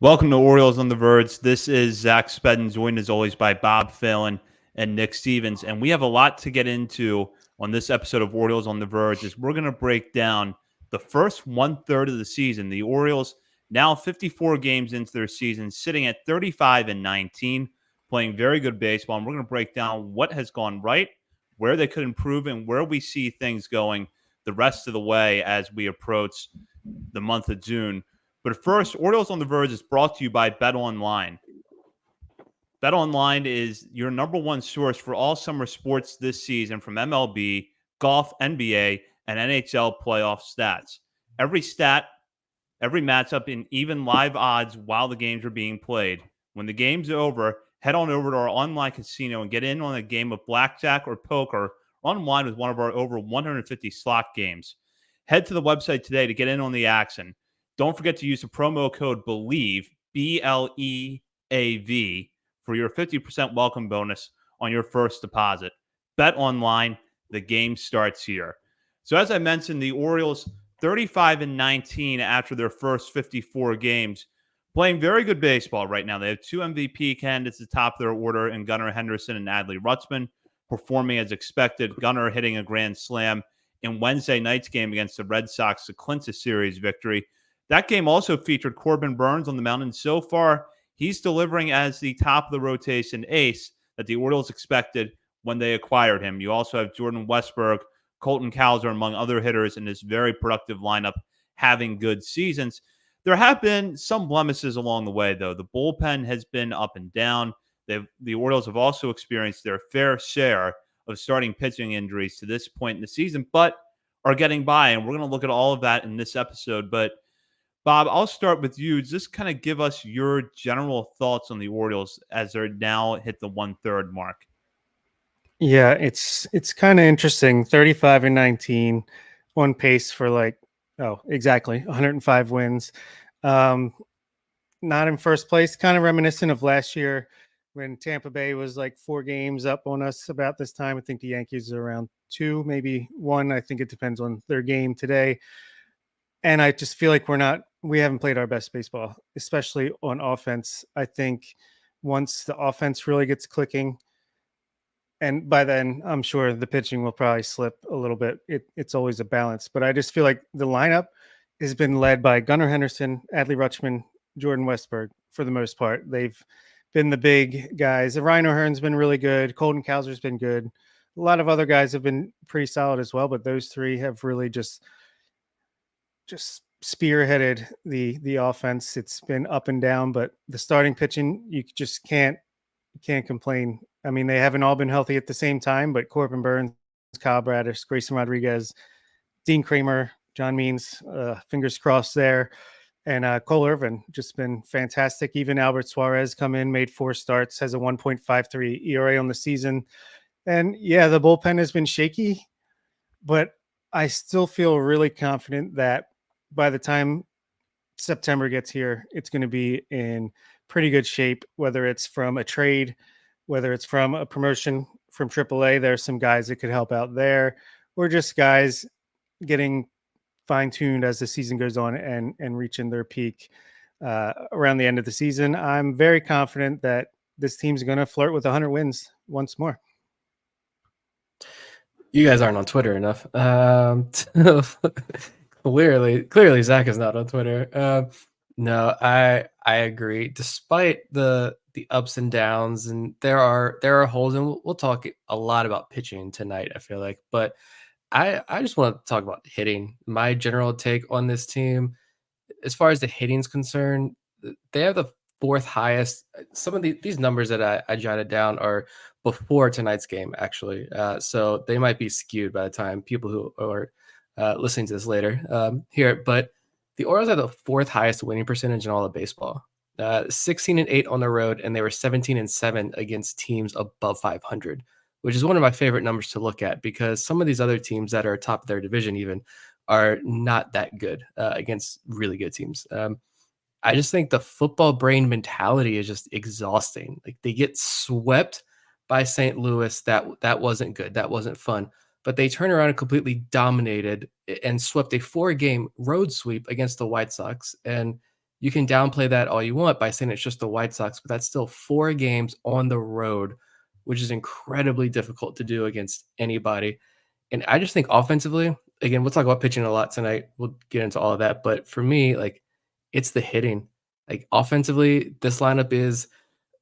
Welcome to Orioles on the Verge. This is Zach Spedden, joined as always by Bob Phelan and Nick Stevens. And we have a lot to get into on this episode of Orioles on the Verge as we're going to break down the first one-third of the season. The Orioles now 54 games into their season, sitting at 35-19, playing very good baseball. And we're going to break down what has gone right, where they could improve, and where we see things going the rest of the way as we approach the month of June. But first, Orioles on the Verge is brought to you by BetOnline. BetOnline is your number one source for all summer sports this season, from MLB, golf, NBA, and NHL playoff stats. Every stat, every matchup, and even live odds while the games are being played. When the game's over, head on over to our online casino and get in on a game of blackjack or poker online with one of our over 150 slot games. Head to the website today to get in on the action. Don't forget to use the promo code BELIEVE, BLEAV, for your 50% welcome bonus on your first deposit. Bet online, the game starts here. So as I mentioned, the Orioles 35-19 after their first 54 games, playing very good baseball right now. They have two MVP candidates at the top of their order in Gunnar Henderson and Adley Rutschman, performing as expected. Gunnar hitting a grand slam in Wednesday night's game against the Red Sox to clinch a series victory. That game also featured Corbin Burnes on the mound, and so far, he's delivering as the top of the rotation ace that the Orioles expected when they acquired him. You also have Jordan Westburg, Colton Cowser, among other hitters in this very productive lineup, having good seasons. There have been some blemishes along the way, though. The bullpen has been up and down. The Orioles have also experienced their fair share of starting pitching injuries to this point in the season, but are getting by, and we're going to look at all of that in this episode. But Bob, I'll start with you. Just kind of give us your general thoughts on the Orioles as they're now hit the 1/3 mark. Yeah, it's kind of interesting. 35-19, on pace for exactly 105 wins. Not in first place, kind of reminiscent of last year when Tampa Bay was like 4 games up on us about this time. I think the Yankees are around 2, maybe 1. I think it depends on their game today. And I just feel like we haven't played our best baseball, especially on offense. I think once the offense really gets clicking, and by then I'm sure the pitching will probably slip a little bit. It's always a balance, but I just feel like the lineup has been led by Gunnar Henderson, Adley Rutschman, Jordan Westburg for the most part. They've been the big guys. Ryan O'Hearn's been really good. Colton Cowser's been good. A lot of other guys have been pretty solid as well, but those three have really just spearheaded the offense. It's been up and down, but the starting pitching, you just can't complain. I mean, they haven't all been healthy at the same time, but Corbin Burnes, Kyle Bradish, Grayson Rodriguez, Dean Kramer, John Means, fingers crossed there, and Cole Irvin just been fantastic. Even Albert Suarez come in, made 4 starts, has a 1.53 ERA on the season. And yeah, the bullpen has been shaky, but I still feel really confident that by the time September gets here, it's going to be in pretty good shape, whether it's from a trade, whether it's from a promotion from AAA. There's some guys that could help out there, or just guys getting fine-tuned as the season goes on and reaching their peak around the end of the season. I'm very confident that this team's going to flirt with 100 wins once more. You guys aren't on Twitter enough. Clearly, Zach is not on Twitter. No, I agree. Despite the ups and downs, and there are holes, and we'll talk a lot about pitching tonight, I feel like. But I just want to talk about hitting. My general take on this team, as far as the hitting's concerned, they have the 4th highest. Some of these numbers that I jotted down are before tonight's game, actually. So they might be skewed by the time people who are listening to this later hear it. But the Orioles have the 4th highest winning percentage in all of baseball. 16-8 on the road, and they were 17-7 against teams above 500, which is one of my favorite numbers to look at, because some of these other teams that are top of their division even are not that good against really good teams. I just think the football brain mentality is just exhausting. Like, they get swept by St. Louis. That wasn't good. That wasn't fun. But they turned around and completely dominated and swept a 4-game road sweep against the White Sox. And You can downplay that all you want by saying it's just the White Sox, but that's still 4 games on the road, which is incredibly difficult to do against anybody. And I just think offensively, again, we'll talk about pitching a lot tonight. We'll get into all of that. But for me, like, it's the hitting. Like, offensively, this lineup is,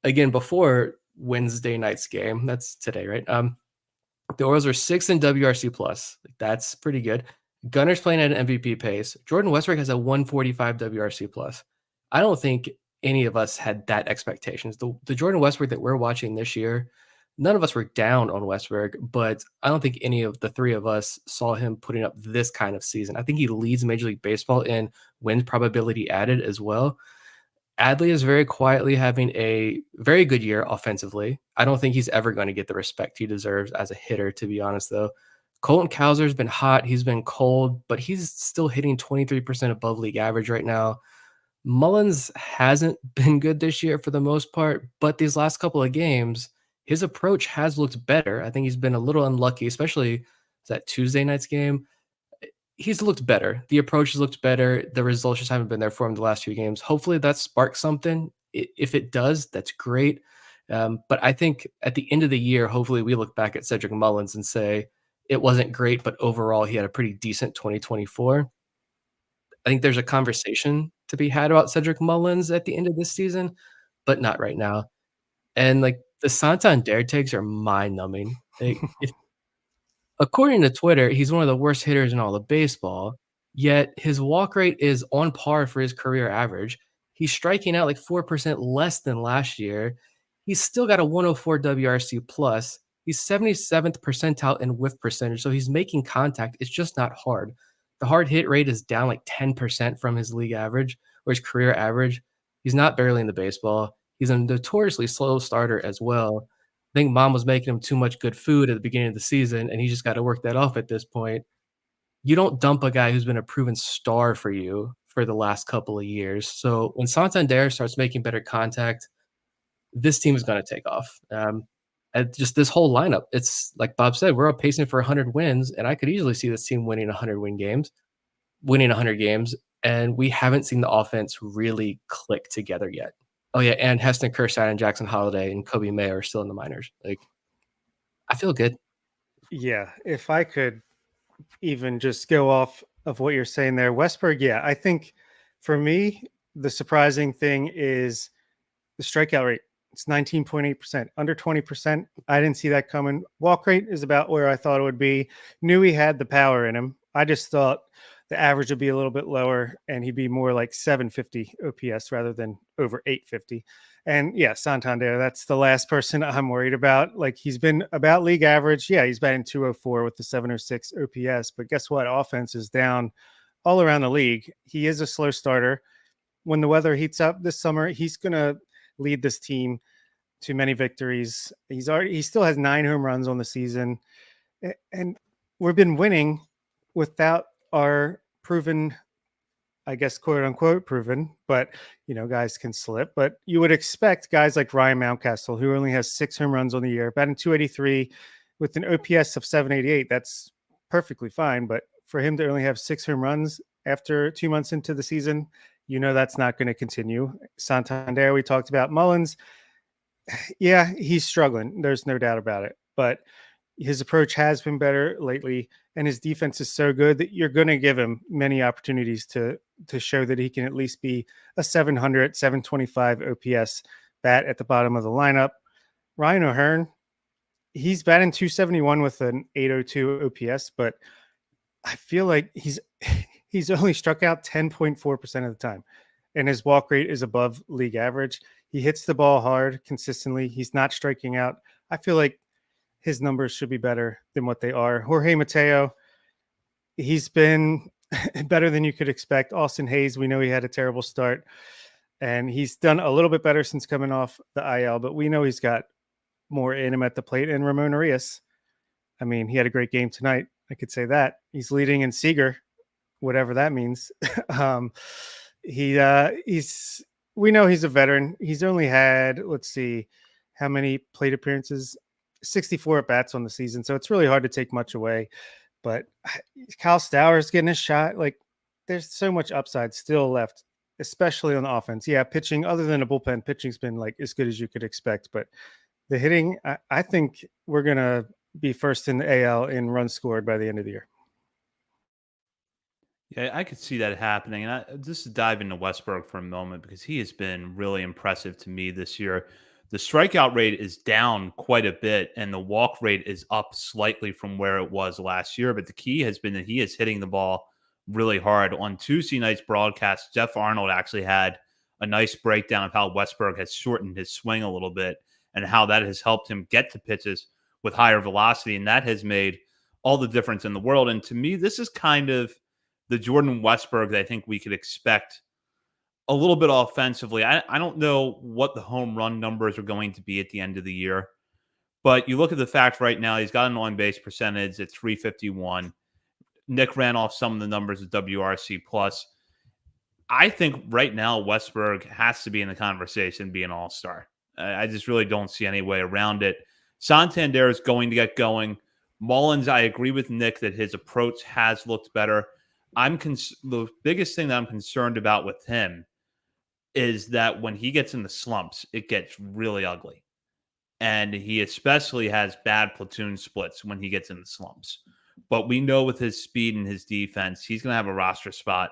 again, before Wednesday night's game. That's today, right? The Orioles are 6th in WRC plus. Like, that's pretty good. Gunner's playing at an MVP pace. Jordan Westbrook has a 145 WRC plus. I don't think any of us had that expectations. The Jordan Westbrook that we're watching this year, none of us were down on Westbrook, but I don't think any of the 3 of us saw him putting up this kind of season. I think he leads Major League Baseball in win probability added as well. Adley is very quietly having a very good year offensively. I don't think he's ever going to get the respect he deserves as a hitter, to be honest, though. Colton Cowser's been hot. He's been cold, but he's still hitting 23% above league average right now. Mullins hasn't been good this year for the most part, but these last couple of games, his approach has looked better. I think he's been a little unlucky, especially that Tuesday night's game. He's looked better. The approach has looked better. The results just haven't been there for him the last few games. Hopefully that sparks something. If it does, that's great. But I think at the end of the year, hopefully we look back at Cedric Mullins and say it wasn't great, but overall he had a pretty decent 2024. I think there's a conversation to be had about Cedric Mullins at the end of this season, but not right now. And like the Santander takes are mind numbing. Like, according to Twitter, he's one of the worst hitters in all of baseball, yet his walk rate is on par for his career average. He's striking out like 4% less than last year. He's still got a 104 WRC plus. He's 77th percentile in whiff percentage, so he's making contact. It's just not hard. The hard hit rate is down like 10% from his league average or his career average. He's not barreling the baseball. He's a notoriously slow starter as well. I think mom was making him too much good food at the beginning of the season, and he just got to work that off at this point. You don't dump a guy who's been a proven star for you for the last couple of years. So when Santander starts making better contact, this team is going to take off. And just this whole lineup, it's like Bob said, we're up pacing for 100 wins, and I could easily see this team winning 100 games, and we haven't seen the offense really click together yet. Oh yeah, and Heston Kjerstad and Jackson Holiday and Kobe May are still in the minors. Like, I feel good. Yeah, if I could even just go off of what you're saying there, Westberg, yeah, I think for me, the surprising thing is the strikeout rate. It's 19.8%, under 20%. I didn't see that coming. Walk rate is about where I thought it would be. Knew he had the power in him. I just thought the average would be a little bit lower and he'd be more like 750 OPS rather than over 850. And yeah, Santander, that's the last person I'm worried about. Like, he's been about league average. Yeah, he's batting 204 with the 706 OPS. But guess what? Offense is down all around the league. He is a slow starter. When the weather heats up this summer, he's going to lead this team to many victories. He still has 9 home runs on the season. And we've been winning without our proven, I guess, quote unquote proven, but guys can slip. But you would expect guys like Ryan Mountcastle, who only has 6 home runs on the year, batting 283 with an OPS of 788. That's perfectly fine. But for him to only have 6 home runs after 2 months into the season, that's not going to continue. Santander, we talked about. Mullins, yeah, he's struggling. There's no doubt about it. But his approach has been better lately, and his defense is so good that you're going to give him many opportunities to show that he can at least be a 700, 725 OPS bat at the bottom of the lineup. Ryan O'Hearn, he's batting 271 with an 802 OPS, but I feel like he's only struck out 10.4% of the time, and his walk rate is above league average. He hits the ball hard consistently. He's not striking out. I feel like his numbers should be better than what they are. Jorge Mateo, he's been better than you could expect. Austin Hayes, we know he had a terrible start, and he's done a little bit better since coming off the IL, but we know he's got more in him at the plate. And Ramon Arias, I mean, he had a great game tonight. I could say that. He's leading in Seager, whatever that means. We know he's a veteran. He's only had, let's see, how many plate appearances? 64 at bats on the season. So it's really hard to take much away. But Kyle Stowers getting a shot. Like, there's so much upside still left especially on the offense. Yeah, pitching, other than a bullpen, pitching's been like as good as you could expect. But the hitting, I think we're going to be first in the AL in runs scored by the end of the year. Yeah, I could see that happening. And just to dive into Westberg for a moment, because he has been really impressive to me this year. The strikeout rate is down quite a bit, and the walk rate is up slightly from where it was last year. But the key has been that he is hitting the ball really hard. On Tuesday night's broadcast, Jeff Arnold actually had a nice breakdown of how Westberg has shortened his swing a little bit and how that has helped him get to pitches with higher velocity. And that has made all the difference in the world. And to me, this is kind of the Jordan Westberg that I think we could expect a little bit offensively. I don't know what the home run numbers are going to be at the end of the year, but you look at the fact right now, he's got an on-base percentage at 351. Nick ran off some of the numbers at WRC+. I think right now Westberg has to be in the conversation, be an all-star. I just really don't see any way around it. Santander is going to get going. Mullins, I agree with Nick that his approach has looked better. The biggest thing that I'm concerned about with him is that when he gets in the slumps, it gets really ugly. And he especially has bad platoon splits when he gets in the slumps. But we know with his speed and his defense, he's going to have a roster spot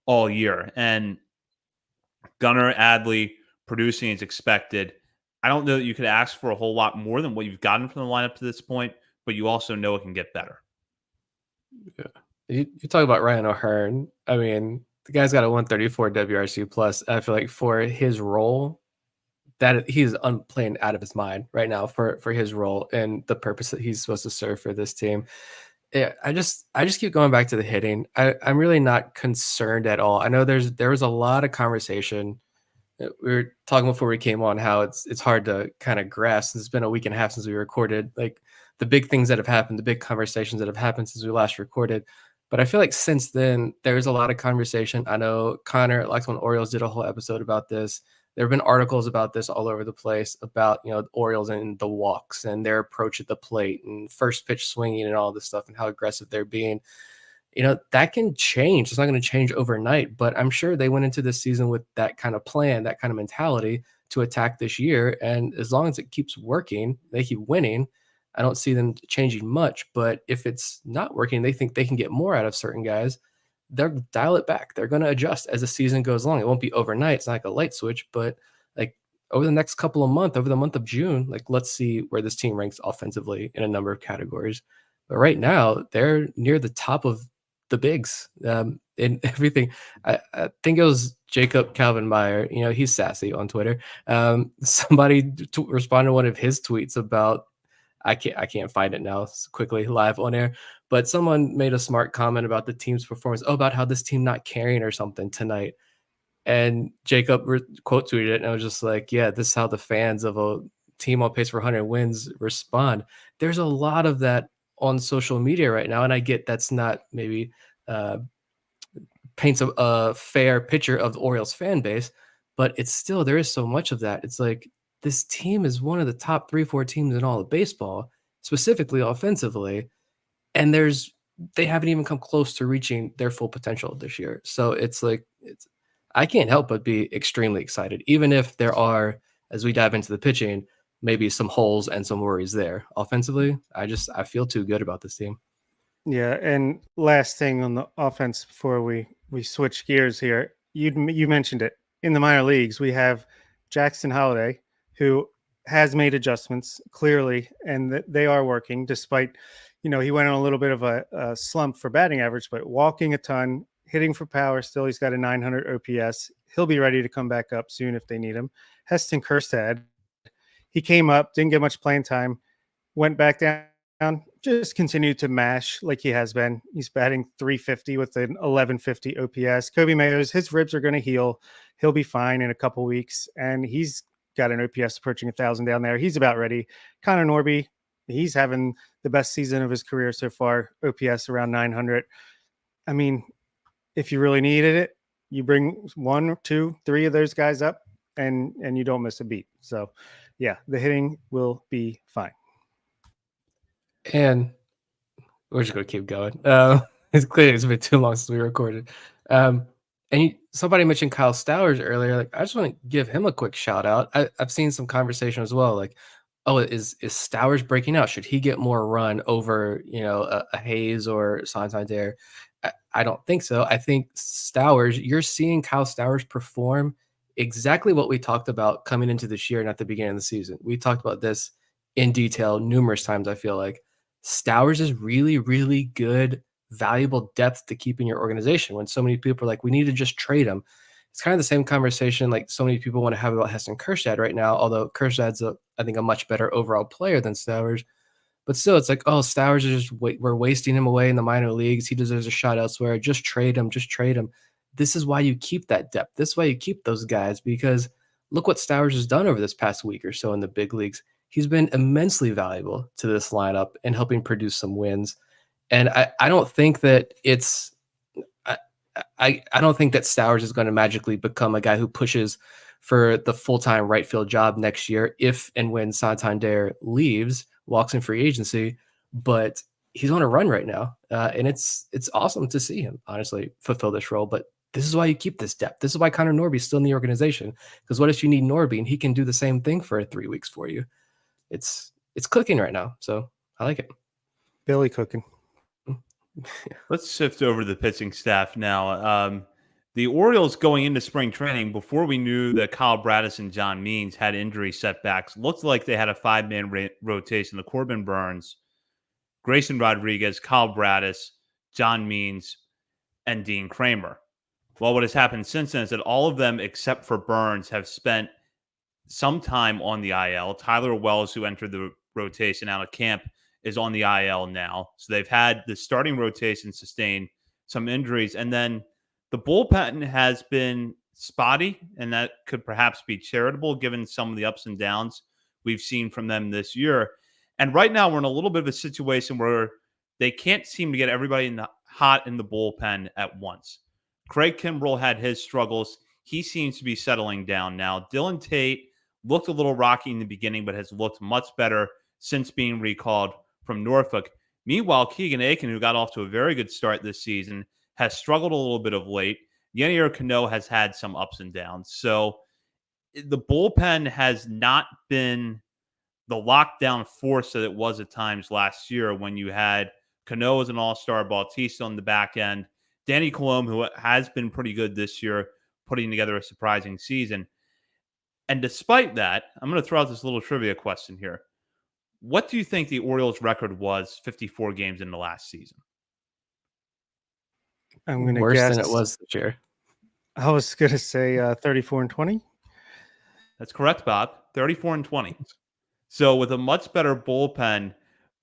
all year. And Gunnar Adley producing as expected. I don't know that you could ask for a whole lot more than what you've gotten from the lineup to this point, but you also know it can get better. Yeah. You talk about Ryan O'Hearn. I mean, the guy's got a 134 WRC plus. I feel like for his role, that he's playing out of his mind right now for his role and the purpose that he's supposed to serve for this team. Yeah, I just keep going back to the hitting. I'm really not concerned at all. I know there was a lot of conversation. We were talking before we came on how it's hard to kind of grasp. It's been a week and a half since we recorded. Like the big things that have happened, the big conversations that have happened since we last recorded. But I feel like since then, there's a lot of conversation. I know Connor, like when Orioles did a whole episode about this. There have been articles about this all over the place about, the Orioles and the walks and their approach at the plate and first pitch swinging and all this stuff and how aggressive they're being. That can change. It's not going to change overnight, but I'm sure they went into this season with that kind of plan, that kind of mentality to attack this year. And as long as it keeps working, they keep winning. I don't see them changing much, but if it's not working, they think they can get more out of certain guys, they'll dial it back. They're going to adjust as the season goes along. It won't be overnight. It's not like a light switch, but like over the next couple of months, over the month of June, like let's see where this team ranks offensively in a number of categories. But right now, they're near the top of the bigs in everything. I think it was Jacob Calvin Meyer. He's sassy on Twitter. Somebody responded to one of his tweets about, I can't find it now quickly live on air, but someone made a smart comment about the team's performance. About how this team not carrying or something tonight. And Jacob quote tweeted it, and I was just like, yeah, this is how the fans of a team on pace for 100 wins respond. There's a lot of that on social media right now, and I get that's not maybe paints a fair picture of the Orioles fan base, but it's still, there is so much of that. It's like, this team is one of the top 3-4 teams in all of baseball, specifically offensively. And they haven't even come close to reaching their full potential this year. So I can't help but be extremely excited, even if there are, as we dive into the pitching, maybe some holes and some worries there. Offensively, I feel too good about this team. Yeah. And last thing on the offense before we switch gears here, you mentioned it. In the minor leagues, we have Jackson Holliday, who has made adjustments clearly, and they are working despite, he went on a little bit of a slump for batting average, but walking a ton, hitting for power still. He's got a 900 OPS. He'll be ready to come back up soon if they need him. Heston Kjerstad, he came up, didn't get much playing time, went back down, just continued to mash like he has been. He's batting 350 with an 1150 OPS. Kobe Mayers, his ribs are going to heal. He'll be fine in a couple weeks, and he's got an OPS approaching 1,000 down there. He's about ready. Connor Norby, he's having the best season of his career so far. OPS around 900. I mean, if you really needed it, you bring 1, 2, 3 of those guys up, and you don't miss a beat. So, yeah, the hitting will be fine. And we're just going to keep going. It's been too long since we recorded. And somebody mentioned Kyle Stowers earlier. Like, I just want to give him a quick shout out. I've seen some conversation as well. Like, oh, is Stowers breaking out? Should he get more run over, a Hayes or Santander? I don't think so. I think Stowers, you're seeing Kyle Stowers perform exactly what we talked about coming into this year and at the beginning of the season. We talked about this in detail numerous times. I feel like Stowers is really, really good, valuable depth to keep in your organization when so many people are like, we need to just trade him. It's kind of the same conversation like so many people want to have about Heston Kjerstad right now, although Kjerstad's, I think, a much better overall player than Stowers. But still, it's like, oh, Stowers is just we're wasting him away in the minor leagues. He deserves a shot elsewhere. Just trade him. Just trade him. This is why you keep that depth. This is why you keep those guys, because look what Stowers has done over this past week or so in the big leagues. He's been immensely valuable to this lineup and helping produce some wins. And I don't think that it's I don't think that Stowers is going to magically become a guy who pushes for the full-time right field job next year if and when Santander leaves, walks in free agency. But he's on a run right now, and it's awesome to see him honestly fulfill this role. But this is why you keep this depth. This is why Connor Norby's still in the organization, because what if you need Norby and he can do the same thing for 3 weeks for you? It's clicking right now, so I like it. Billy cooking. Let's shift over to the pitching staff now. The Orioles going into spring training, before we knew that Kyle Braddis and John Means had injury setbacks, looked like they had a 5-man rotation. The Corbin Burns, Grayson Rodriguez, Kyle Braddis, John Means, and Dean Kramer. Well, what has happened since then is that all of them, except for Burns, have spent some time on the IL. Tyler Wells, who entered the rotation out of camp, is on the IL now. So they've had the starting rotation sustain some injuries. And then the bullpen has been spotty, and that could perhaps be charitable given some of the ups and downs we've seen from them this year. And right now we're in a little bit of a situation where they can't seem to get everybody hot in the bullpen at once. Craig Kimbrell had his struggles. He seems to be settling down now. Dylan Tate looked a little rocky in the beginning, but has looked much better since being recalled from Norfolk. Meanwhile, Keegan Aiken, who got off to a very good start this season, has struggled a little bit of late. Yennier Cano has had some ups and downs. So the bullpen has not been the lockdown force that it was at times last year when you had Cano as an all-star, Bautista on the back end, Danny Colomb, who has been pretty good this year, putting together a surprising season. And despite that, I'm going to throw out this little trivia question here. What do you think the Orioles' record was 54 games in the last season? I'm going to worse guess than it was this year. I was going to say 34-20. That's correct, Bob. 34-20. So with a much better bullpen,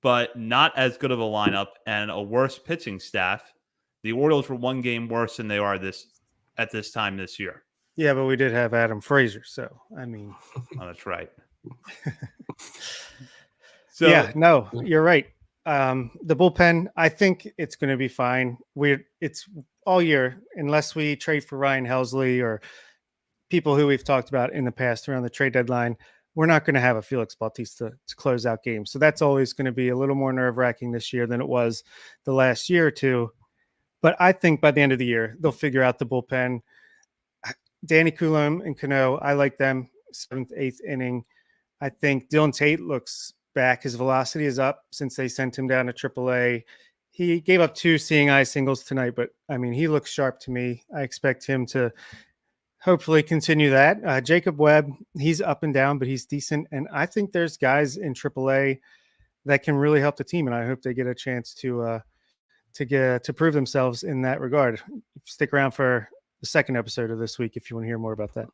but not as good of a lineup and a worse pitching staff, the Orioles were 1 game worse than they are at this time this year. Yeah, but we did have Adam Frazier, so I mean. Oh, that's right. So yeah, no, you're right. The bullpen, I think it's going to be fine. It's all year, unless we trade for Ryan Helsley or people who we've talked about in the past around the trade deadline. We're not going to have a Felix Bautista to close out games. So that's always going to be a little more nerve-wracking this year than it was the last year or two. But I think by the end of the year, they'll figure out the bullpen. Danny Coulomb and Cano, I like them 7th, 8th inning. I think Dylan Tate looks back. His velocity is up since they sent him down to AAA. He gave up 2 seeing eye singles tonight, but I mean, he looks sharp to me. I expect him to hopefully continue that. Jacob Webb, he's up and down, but he's decent. And I think there's guys in AAA that can really help the team, and I hope they get a chance to prove themselves in that regard. Stick around for the second episode of this week if you want to hear more about that.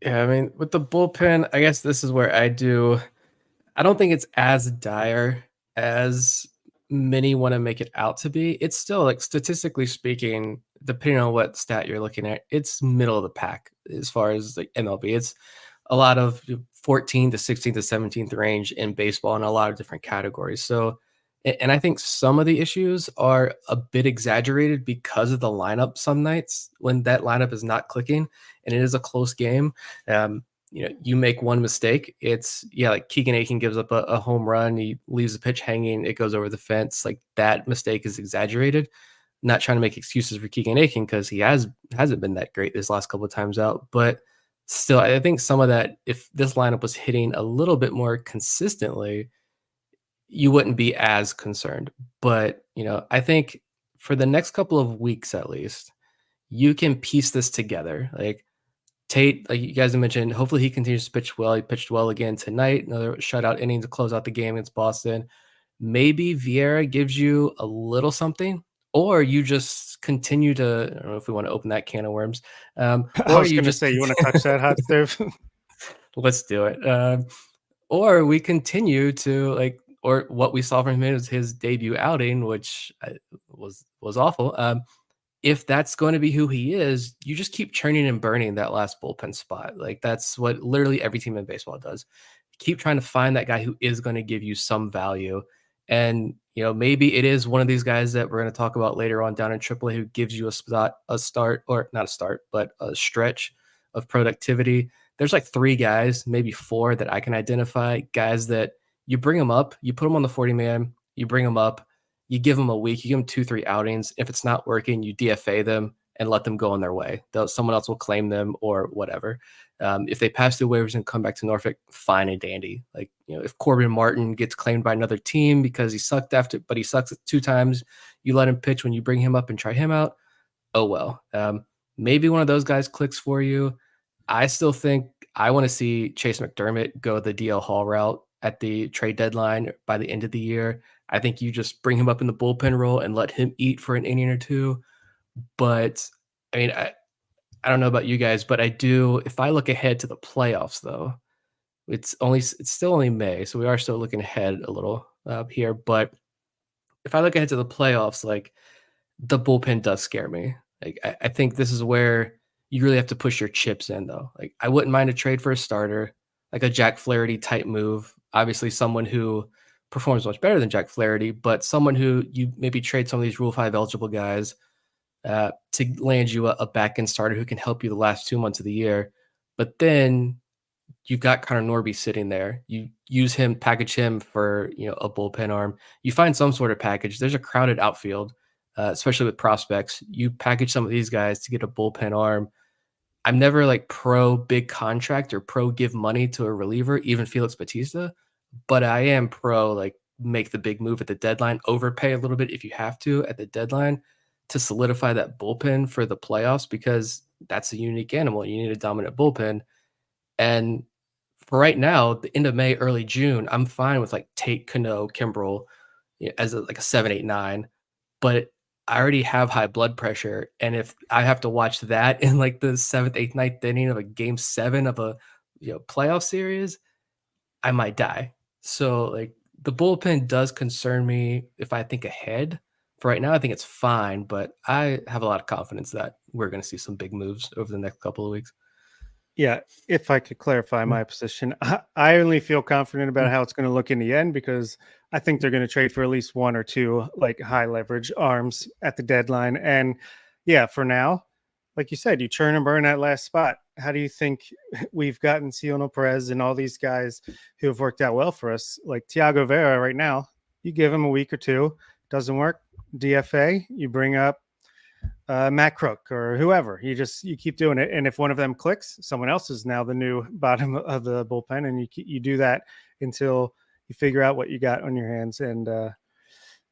Yeah, I mean, with the bullpen, I guess this is where I don't think it's as dire as many want to make it out to be. It's still, like, statistically speaking, depending on what stat you're looking at, it's middle of the pack as far as like MLB. It's a lot of 14th to 16th to 17th range in baseball in a lot of different categories. So, and I think some of the issues are a bit exaggerated because of the lineup some nights when that lineup is not clicking and it is a close game. You make one mistake. Like Keegan Aiken gives up a home run. He leaves the pitch hanging. It goes over the fence. Like, that mistake is exaggerated. not trying to make excuses for Keegan Aiken because he hasn't been that great this last couple of times out, but still, I think some of that, if this lineup was hitting a little bit more consistently, you wouldn't be as concerned. But, I think for the next couple of weeks at least, you can piece this together. Like Tate, like you guys have mentioned, hopefully he continues to pitch well. He pitched well again tonight. Another shutout inning to close out the game against Boston. Maybe Vieira gives you a little something, or you just continue to, I don't know if we want to open that can of worms. I Or was you going to just say, you want to touch that hot stove? let's do it. Or we continue to or what we saw from him is his debut outing, which was awful. If that's going to be who he is, you just keep churning and burning that last bullpen spot. Like that's what literally every team in baseball does. Keep trying to find that guy who is going to give you some value. And, maybe it is one of these guys that we're going to talk about later on down in AAA who gives you a start, or not a start, but a stretch of productivity. There's like 3 guys, maybe 4 that I can identify, guys that you bring them up, you put them on the 40-man, you bring them up, you give them a week, you give them 2-3 outings. If it's not working, you DFA them and let them go on their way. Someone else will claim them or whatever. If they pass through waivers and come back to Norfolk, fine and dandy. Like, if Corbin Martin gets claimed by another team because he sucked but he sucks 2 times, you let him pitch when you bring him up and try him out. Oh, well. Maybe one of those guys clicks for you. I still think I want to see Chase McDermott go the DL Hall route at the trade deadline by the end of the year. I think you just bring him up in the bullpen role and let him eat for an inning or 2. But I mean, I don't know about you guys, but I do. If I look ahead to the playoffs, though, it's still only May, so we are still looking ahead a little here. But if I look ahead to the playoffs, like the bullpen does scare me. Like I think this is where you really have to push your chips in, though. Like I wouldn't mind a trade for a starter, like a Jack Flaherty type move. Obviously, someone who performs much better than Jack Flaherty, but someone who you maybe trade some of these Rule 5 eligible guys to land you a back-end starter who can help you the last 2 months of the year. But then you've got Connor Norby sitting there. You use him, package him for a bullpen arm. You find some sort of package. There's a crowded outfield, especially with prospects. You package some of these guys to get a bullpen arm. I'm never like pro big contract or pro give money to a reliever, even Felix Bautista, but I am pro like make the big move at the deadline, overpay a little bit if you have to at the deadline to solidify that bullpen for the playoffs, because that's a unique animal. You need a dominant bullpen. And for right now, the end of May, early June, I'm fine with like Tate, Cano, Kimbrel as like a 7, 8, 9, but I already have high blood pressure. And if I have to watch that in like the 7th, 8th, 9th inning of a game 7 of a playoff series, I might die. So like the bullpen does concern me if I think ahead. For right now, I think it's fine, but I have a lot of confidence that we're going to see some big moves over the next couple of weeks. Yeah, if I could clarify my position, I only feel confident about how it's going to look in the end because I think they're going to trade for at least 1 or 2 like high leverage arms at the deadline. And yeah, for now, like you said, you churn and burn that last spot. How do you think we've gotten Cionel Perez and all these guys who have worked out well for us? Like Thiago Vera right now, you give him a week or 2, doesn't work, DFA, you bring up Matt Crook or whoever. You keep doing it, and if one of them clicks, someone else is now the new bottom of the bullpen, and you do that until you figure out what you got on your hands. And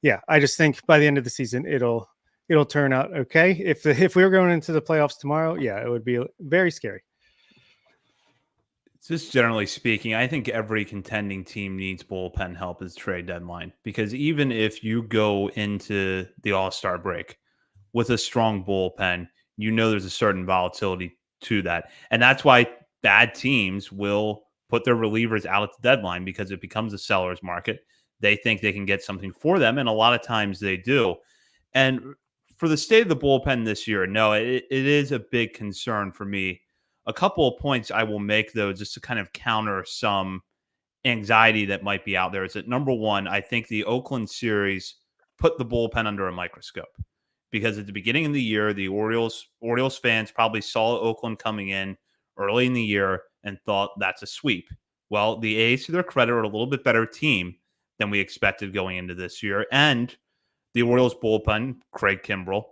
yeah, I just think by the end of the season, it'll turn out okay. If we were going into the playoffs tomorrow, yeah, it would be very scary. Just generally speaking, I think every contending team needs bullpen help as trade deadline, because even if you go into the All-Star break with a strong bullpen, there's a certain volatility to that. And that's why bad teams will put their relievers out at the deadline, because it becomes a seller's market. They think they can get something for them, and a lot of times they do. And for the state of the bullpen this year, no, it is a big concern for me. A couple of points I will make, though, just to kind of counter some anxiety that might be out there, is that number one, I think the Oakland series put the bullpen under a microscope, because at the beginning of the year, the Orioles fans probably saw Oakland coming in early in the year and thought that's a sweep. Well, the A's, to their credit, are a little bit better team than we expected going into this year. And the Orioles bullpen, Craig Kimbrell,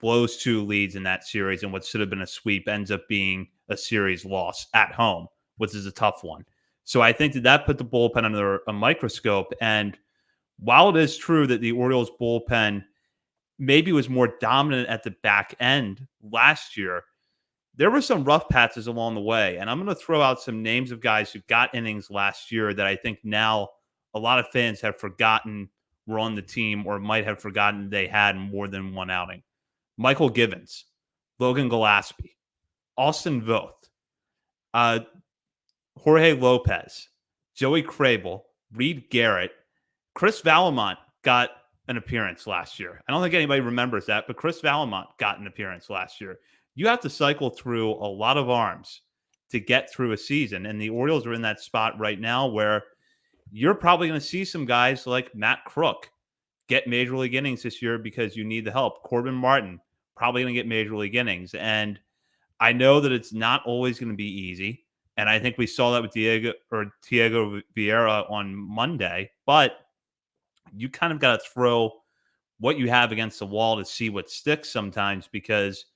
blows 2 leads in that series, and what should have been a sweep ends up being a series loss at home, which is a tough one. So I think that put the bullpen under a microscope. And while it is true that the Orioles bullpen maybe was more dominant at the back end last year, there were some rough patches along the way. And I'm going to throw out some names of guys who got innings last year that I think now a lot of fans have forgotten were on the team or might have forgotten they had more than one outing. Michael Givens, Logan Gillespie, Austin Voth, Jorge Lopez, Joey Crable, Reed Garrett, Chris Valamont got an appearance last year. I don't think anybody remembers that, but Chris Valamont got an appearance last year. You have to cycle through a lot of arms to get through a season, and the Orioles are in that spot right now where you're probably going to see some guys like Matt Crook get major league innings this year because you need the help. Corbin Martin probably going to get major league innings, and I know that it's not always going to be easy. And I think we saw that with Diego Vieira on Monday, but you kind of got to throw what you have against the wall to see what sticks sometimes, because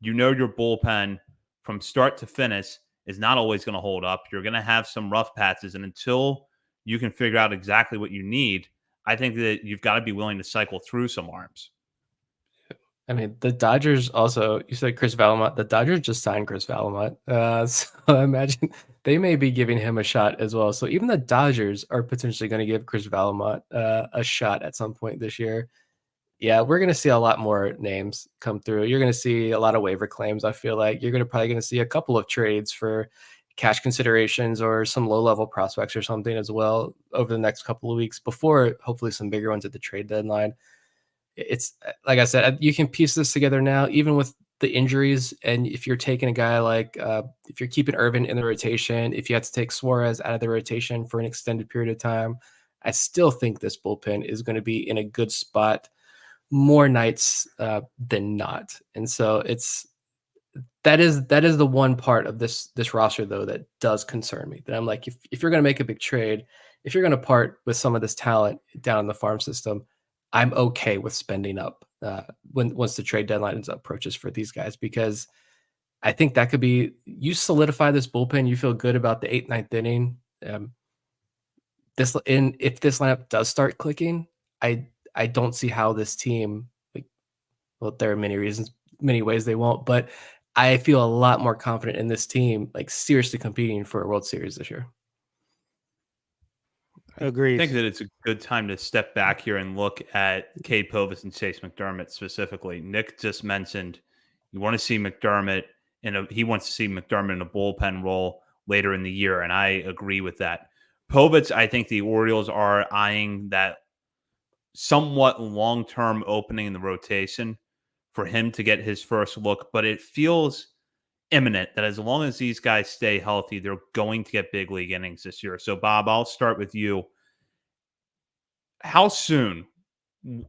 you know your bullpen from start to finish is not always going to hold up. You're going to have some rough patches, and until you can figure out exactly what you need, I think that you've got to be willing to cycle through some arms. I mean, the Dodgers also, you said Chris Valamont, the Dodgers just signed Chris Valamont. So I imagine they may be giving him a shot as well. So even the Dodgers are potentially going to give Chris Valamont a shot at some point this year. Yeah, we're going to see a lot more names come through. You're going to see a lot of waiver claims. I feel like you're probably going to see a couple of trades for cash considerations or some low-level prospects or something as well over the next couple of weeks before hopefully some bigger ones at the trade deadline. It's like I said, you can piece this together now, even with the injuries. And if you're taking a guy like, if you're keeping Irvin in the rotation, if you had to take Suarez out of the rotation for an extended period of time, I still think this bullpen is going to be in a good spot more nights than not. And so that is the one part of this roster though that does concern me, that I'm like, if you're going to make a big trade, if you're going to part with some of this talent down in the farm system, I'm okay with spending up once the trade deadline approaches for these guys, because I think that could be, you solidify this bullpen, you feel good about the 8th, 9th inning. If this lineup does start clicking, I don't see how this team, there are many reasons, many ways they won't, but I feel a lot more confident in this team, seriously competing for a World Series this year. Agreed. I think that it's a good time to step back here and look at Cade Povich and Chase McDermott specifically. Nick just mentioned you want to see McDermott he wants to see McDermott in a bullpen role later in the year, and I agree with that. Povich, I think the Orioles are eyeing that somewhat long-term opening in the rotation for him to get his first look, but it feels imminent that as long as these guys stay healthy, they're going to get big league innings this year. So, Bob, I'll start with you. How soon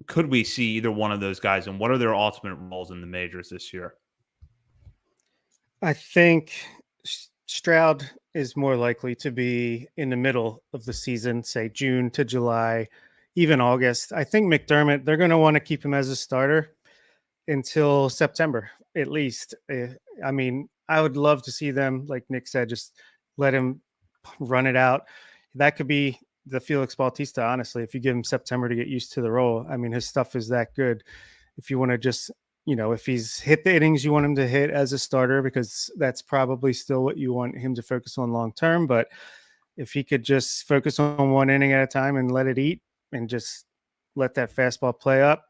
could we see either one of those guys, and what are their ultimate roles in the majors this year? I think Stroud is more likely to be in the middle of the season, say June to July, even August. I think McDermott, they're going to want to keep him as a starter until September, at least. I mean, I would love to see them, like Nick said, just let him run it out. That could be the Felix Bautista, honestly, if you give him September to get used to the role. I mean, his stuff is that good. If you want to just, if he's hit the innings you want him to hit as a starter, because that's probably still what you want him to focus on long term. But if he could just focus on one inning at a time and let it eat and just let that fastball play up,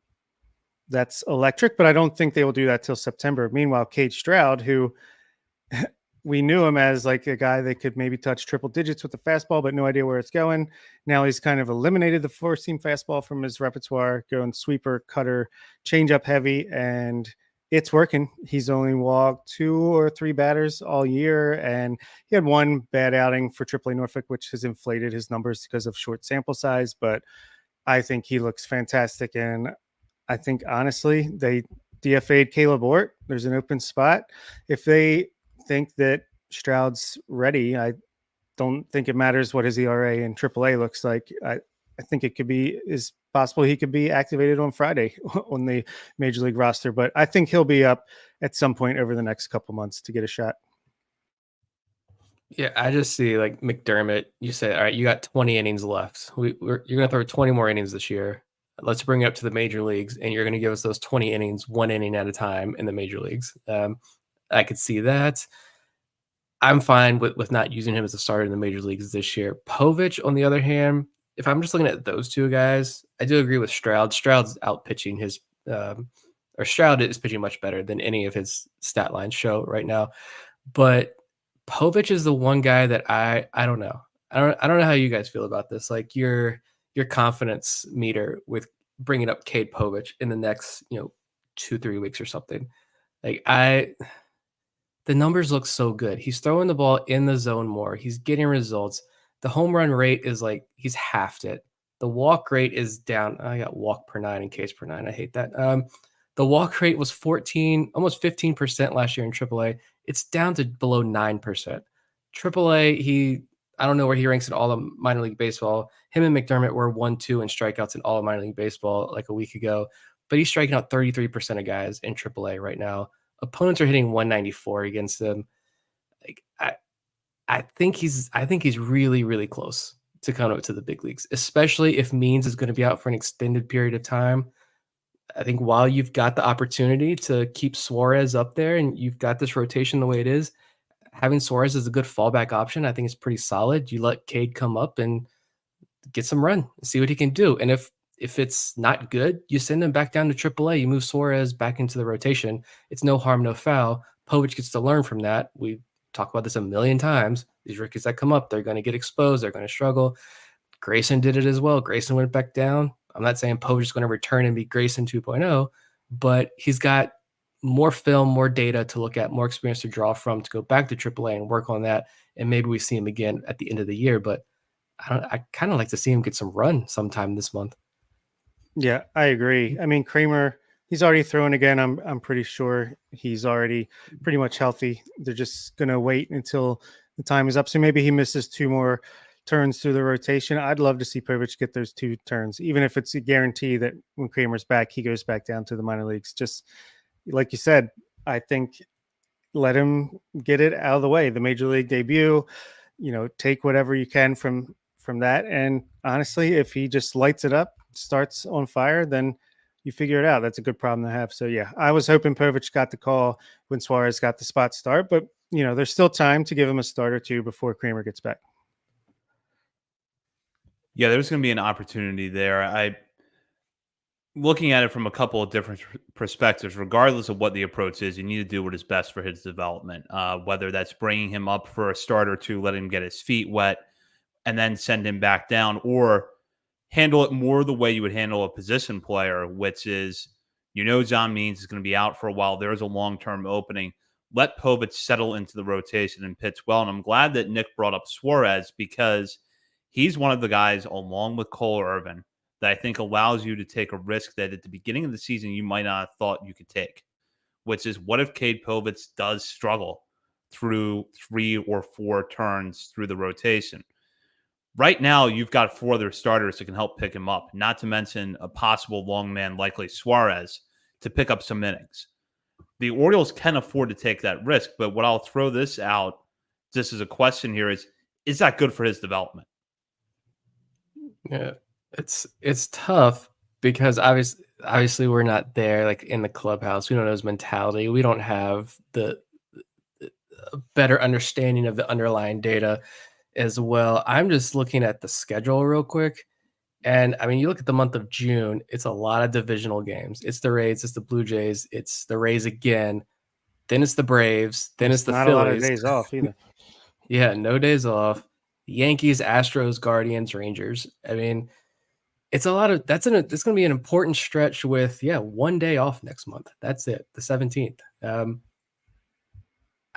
that's electric. But I don't think they will do that till September. Meanwhile, Cade Stroud, who we knew him as like a guy that could maybe touch triple digits with the fastball, but no idea where it's going. Now he's kind of eliminated the four-seam fastball from his repertoire, going sweeper, cutter, changeup heavy, and it's working. He's only walked 2 or 3 batters all year, and he had one bad outing for AAA Norfolk, which has inflated his numbers because of short sample size, but I think he looks fantastic. And I think, honestly, they DFA'd Caleb Ort. There's an open spot. If they think that Stroud's ready, I don't think it matters what his ERA in AAA looks like. I think it could be is possible he could be activated on Friday on the major league roster. But I think he'll be up at some point over the next couple months to get a shot. Yeah, I just see like McDermott. You say, all right, you got 20 innings left. You're going to throw 20 more innings this year. Let's bring it up to the major leagues, and you're going to give us those 20 innings, 1 inning at a time in the major leagues. I could see that. I'm fine with not using him as a starter in the major leagues this year. Povich, on the other hand, if I'm just looking at those two guys, I do agree with Stroud. Stroud's out pitching his, or Stroud is pitching much better than any of his stat lines show right now. But Povich is the one guy that I don't know. I don't know how you guys feel about this. Like your confidence meter with bringing up Cade Povich in the next 2-3 weeks or something. Like the numbers look so good. He's throwing the ball in the zone more. He's getting results. The home run rate is like he's halved it. The walk rate is down. I got walk per 9 and Ks per 9. I hate that. The walk rate was 14, almost 15% last year in AAA. It's down to below 9%. AAA, I don't know where he ranks in all of minor league baseball. Him and McDermott were 1-2 in strikeouts in all of minor league baseball like a week ago, but he's striking out 33% of guys in AAA right now. Opponents are hitting 194 against him. Like I think he's really, really close to coming up to the big leagues, especially if Means is going to be out for an extended period of time. I think while you've got the opportunity to keep Suarez up there and you've got this rotation the way it is, having Suarez as a good fallback option, I think is pretty solid. You let Cade come up and get some run, see what he can do. And if it's not good, you send him back down to AAA. You move Suarez back into the rotation. It's no harm, no foul. Povich gets to learn from that. We talk about this a million times. These rookies that come up, they're going to get exposed. They're going to struggle. Grayson did it as well. Grayson went back down. I'm not saying Povich is going to return and be Grayson 2.0, but he's got more film, more data to look at, more experience to draw from to go back to AAA and work on that. And maybe we see him again at the end of the year. But I kind of like to see him get some run sometime this month. Yeah, I agree. I mean, Kramer, he's already thrown again. I'm pretty sure he's already pretty much healthy. They're just going to wait until the time is up. So maybe he misses 2 more turns through the rotation. I'd love to see Povich get those 2 turns, even if it's a guarantee that when Kramer's back, he goes back down to the minor leagues. Just like you said, I think let him get it out of the way. The major league debut, take whatever you can from that. And honestly, if he just lights it up, starts on fire, then you figure it out. That's a good problem to have. So yeah, I was hoping Povich got the call when Suarez got the spot start, but there's still time to give him a start or 2 before Kramer gets back. Yeah, there's going to be an opportunity there. Looking at it from a couple of different perspectives, regardless of what the approach is, you need to do what is best for his development, whether that's bringing him up for a start or 2, let him get his feet wet, and then send him back down, or handle it more the way you would handle a position player, which is, John Means is going to be out for a while. There's a long-term opening. Let Povich settle into the rotation and pitch well. And I'm glad that Nick brought up Suarez because he's one of the guys, along with Cole Irvin, that I think allows you to take a risk that at the beginning of the season you might not have thought you could take, which is what if Cade Povich does struggle through 3 or 4 turns through the rotation? Right now, you've got 4 other starters that can help pick him up, not to mention a possible long man, likely Suarez, to pick up some innings. The Orioles can afford to take that risk, but what I'll throw this out just as a question here is that good for his development? Yeah, it's tough because obviously we're not there like in the clubhouse. We don't know his mentality. We don't have the better understanding of the underlying data as well. I'm just looking at the schedule real quick. And I mean, you look at the month of June, it's a lot of divisional games. It's the Rays, it's the Blue Jays, it's the Rays again. Then it's the Braves, then it's the not Phillies. A lot of days off either. Yeah, no days off. Yankees, Astros, Guardians, Rangers. I mean, it's a lot of it's going to be an important stretch with 1 day off next month. That's it, the 17th.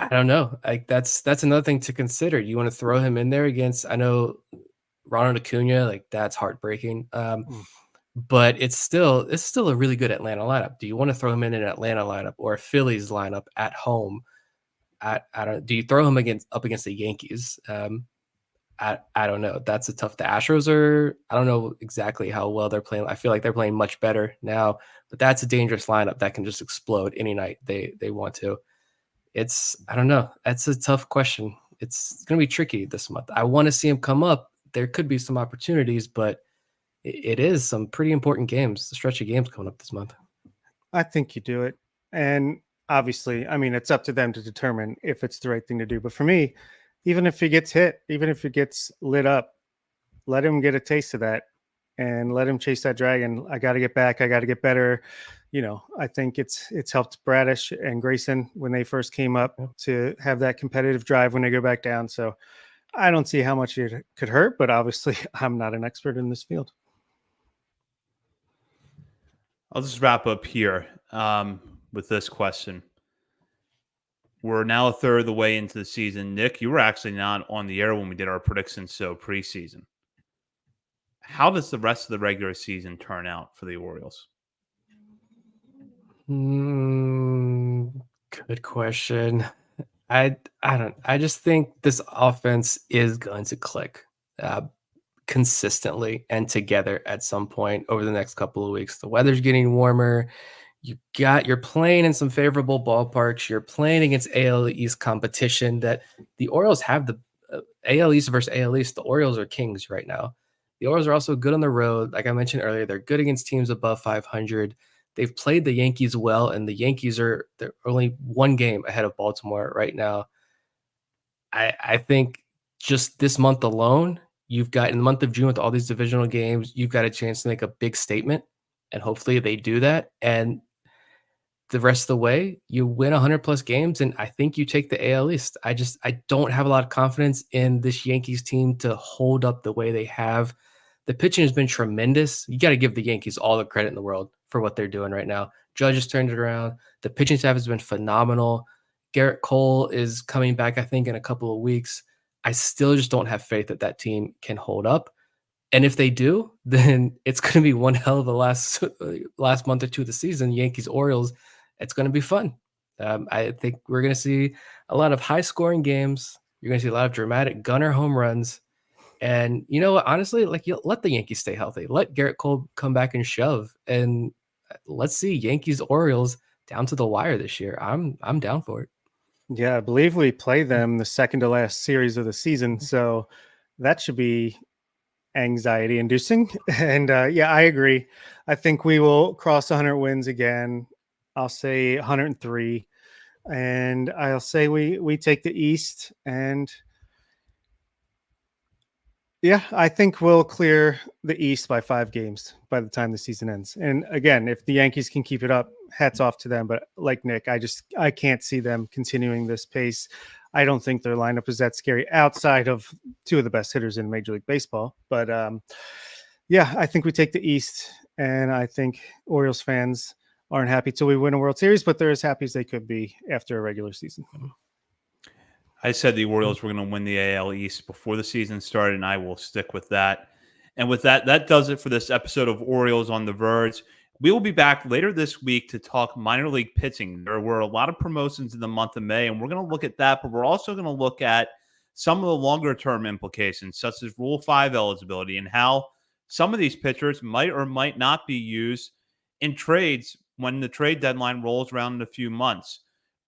I don't know. Like that's another thing to consider. You want to throw him in there against, I know Ronald Acuna, like that's heartbreaking. But it's still a really good Atlanta lineup. Do you want to throw him in an Atlanta lineup or a Phillies lineup at home? I don't. Do you throw him up against the Yankees? I don't know. That's a tough. The Astros are. I don't know exactly how well they're playing. I feel like they're playing much better now, but that's a dangerous lineup that can just explode any night they want to. I don't know. That's a tough question. It's going to be tricky this month. I want to see him come up. There could be some opportunities, but it is some pretty important games. The stretch of games coming up this month. I think you do it. And obviously, I mean, it's up to them to determine if it's the right thing to do. But for me, even if he gets hit, even if he gets lit up, let him get a taste of that and let him chase that dragon. I got to get back. I got to get better. I think it's helped Bradish and Grayson when they first came up to have that competitive drive when they go back down. So I don't see how much it could hurt, but obviously I'm not an expert in this field. I'll just wrap up here with this question. We're now a third of the way into the season. Nick, you were actually not on the air when we did our predictions preseason. How does the rest of the regular season turn out for the Orioles? Good question. I just think this offense is going to click consistently and together at some point over the next couple of weeks. The weather's getting warmer. You're playing in some favorable ballparks. You're playing against AL East competition that the Orioles have. The AL East versus AL East, the Orioles are kings right now. The Orioles are also good on the road. Like I mentioned earlier, they're good against teams above 500. They've played the Yankees well, and the Yankees they're only one game ahead of Baltimore right now. I think just this month alone, you've got in the month of June with all these divisional games, you've got a chance to make a big statement, and hopefully they do that. And the rest of the way, you win 100 plus games, and I think you take the AL East. I don't have a lot of confidence in this Yankees team to hold up the way they have. The pitching has been tremendous. You got to give the Yankees all the credit in the world for what they're doing right now. Judge has turned it around. The pitching staff has been phenomenal. Garrett Cole is coming back, I think, in a couple of weeks. I still just don't have faith that that team can hold up. And if they do, then it's going to be one hell of a last month or two of the season. Yankees, Orioles, it's going to be fun. I think we're going to see a lot of high-scoring games. You're going to see a lot of dramatic gunner home runs. And you know what? Honestly, you let the Yankees stay healthy. Let Garrett Cole come back and shove. And let's see Yankees, Orioles down to the wire this year. I'm down for it. Yeah, I believe we play them the second to last series of the season. So that should be anxiety inducing. And yeah, I agree. I think we will cross 100 wins again. I'll say 103. And I'll say we take the East. And yeah, I think we'll clear the East by 5 games by the time the season ends. And again, if the Yankees can keep it up, hats off to them. But like Nick, I can't see them continuing this pace. I don't think their lineup is that scary outside of 2 of the best hitters in Major League Baseball. But yeah, I think we take the East, and I think Orioles fans aren't happy till we win a World Series, but they're as happy as they could be after a regular season. I said the Orioles were going to win the AL East before the season started, and I will stick with that. And with that, that does it for this episode of Orioles on the Verge. We will be back later this week to talk minor league pitching. There were a lot of promotions in the month of May, and we're going to look at that, but we're also going to look at some of the longer-term implications, such as Rule 5 eligibility and how some of these pitchers might or might not be used in trades when the trade deadline rolls around in a few months.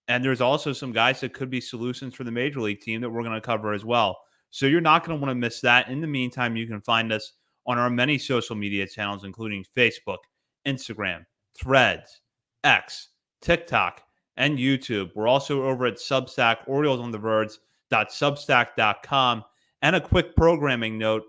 And there's also some guys that could be solutions for the Major League team that we're going to cover as well. So you're not going to want to miss that. In the meantime, you can find us on our many social media channels, including Facebook, Instagram, Threads, X, TikTok, and YouTube. We're also over at Substack, OriolesOnTheVerge.substack.com. And a quick programming note,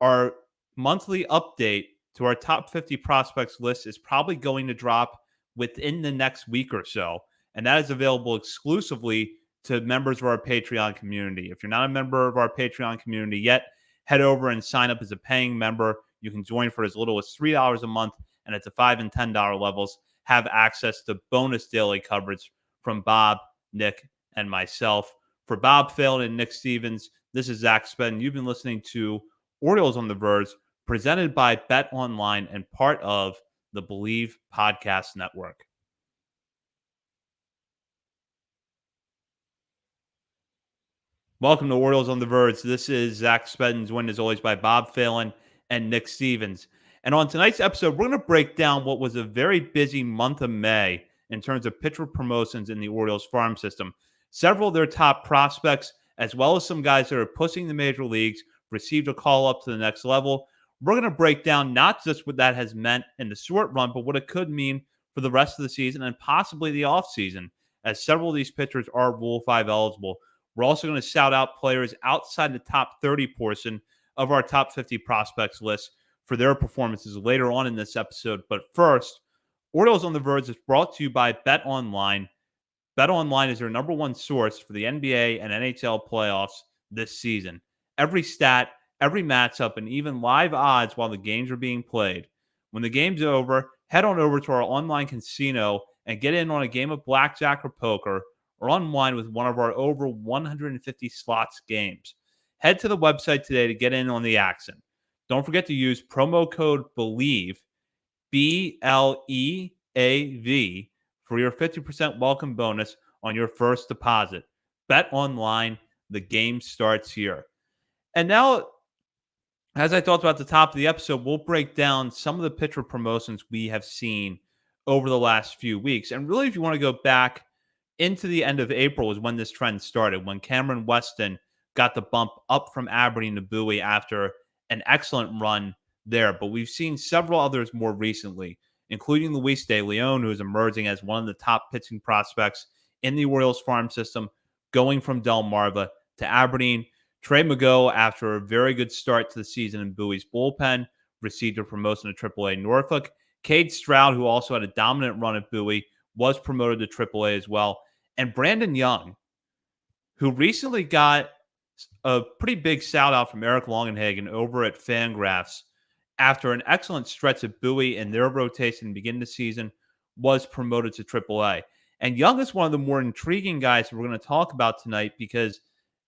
our monthly update to our top 50 prospects list is probably going to drop within the next week or so. And that is available exclusively to members of our Patreon community. If you're not a member of our Patreon community yet, head over and sign up as a paying member. You can join for as little as $3 a month, and at the $5 and $10 levels, have access to bonus daily coverage from Bob, Nick, and myself. For Bob Phelan and Nick Stevens, this is Zach Spedden. You've been listening to Orioles on the Verge, presented by Bet Online and part of the Believe Podcast Network. Welcome to Orioles on the Verge. This is Zach Spedden, joined as always by Bob Phelan and Nick Stevens. And on tonight's episode, we're going to break down what was a very busy month of May in terms of pitcher promotions in the Orioles farm system. Several of their top prospects, as well as some guys that are pushing the major leagues, received a call up to the next level. We're going to break down not just what that has meant in the short run, but what it could mean for the rest of the season and possibly the offseason, as several of these pitchers are Rule 5 eligible. We're also going to shout out players outside the top 30 portion of our top 50 prospects list for their performances later on in this episode. But first, Orioles on the Verge is brought to you by Bet Online. Bet Online is your number one source for the NBA and NHL playoffs this season. Every stat, every matchup, and even live odds while the games are being played. When the game's over, head on over to our online casino and get in on a game of blackjack or poker, or unwind with one of our over 150 slots games. Head to the website today to get in on the action. Don't forget to use promo code BELIEVE, BLEAV, for your 50% welcome bonus on your first deposit. Bet Online, the game starts here. And now, as I talked about at the top of the episode, we'll break down some of the pitcher promotions we have seen over the last few weeks. And really, if you want to go back into the end of April is when this trend started, when Cameron Weston got the bump up from Aberdeen to Bowie after an excellent run there. But we've seen several others more recently, including Luis De Leon, who is emerging as one of the top pitching prospects in the Orioles farm system, going from Delmarva to Aberdeen. Trey Mago, after a very good start to the season in Bowie's bullpen, received a promotion to AAA Norfolk. Cade Stroud, who also had a dominant run at Bowie, was promoted to AAA as well. And Brandon Young, who recently got a pretty big shout out from Eric Longenhagen over at Fangraphs after an excellent stretch at Bowie in their rotation beginning the season, was promoted to AAA. And Young is one of the more intriguing guys we're going to talk about tonight, because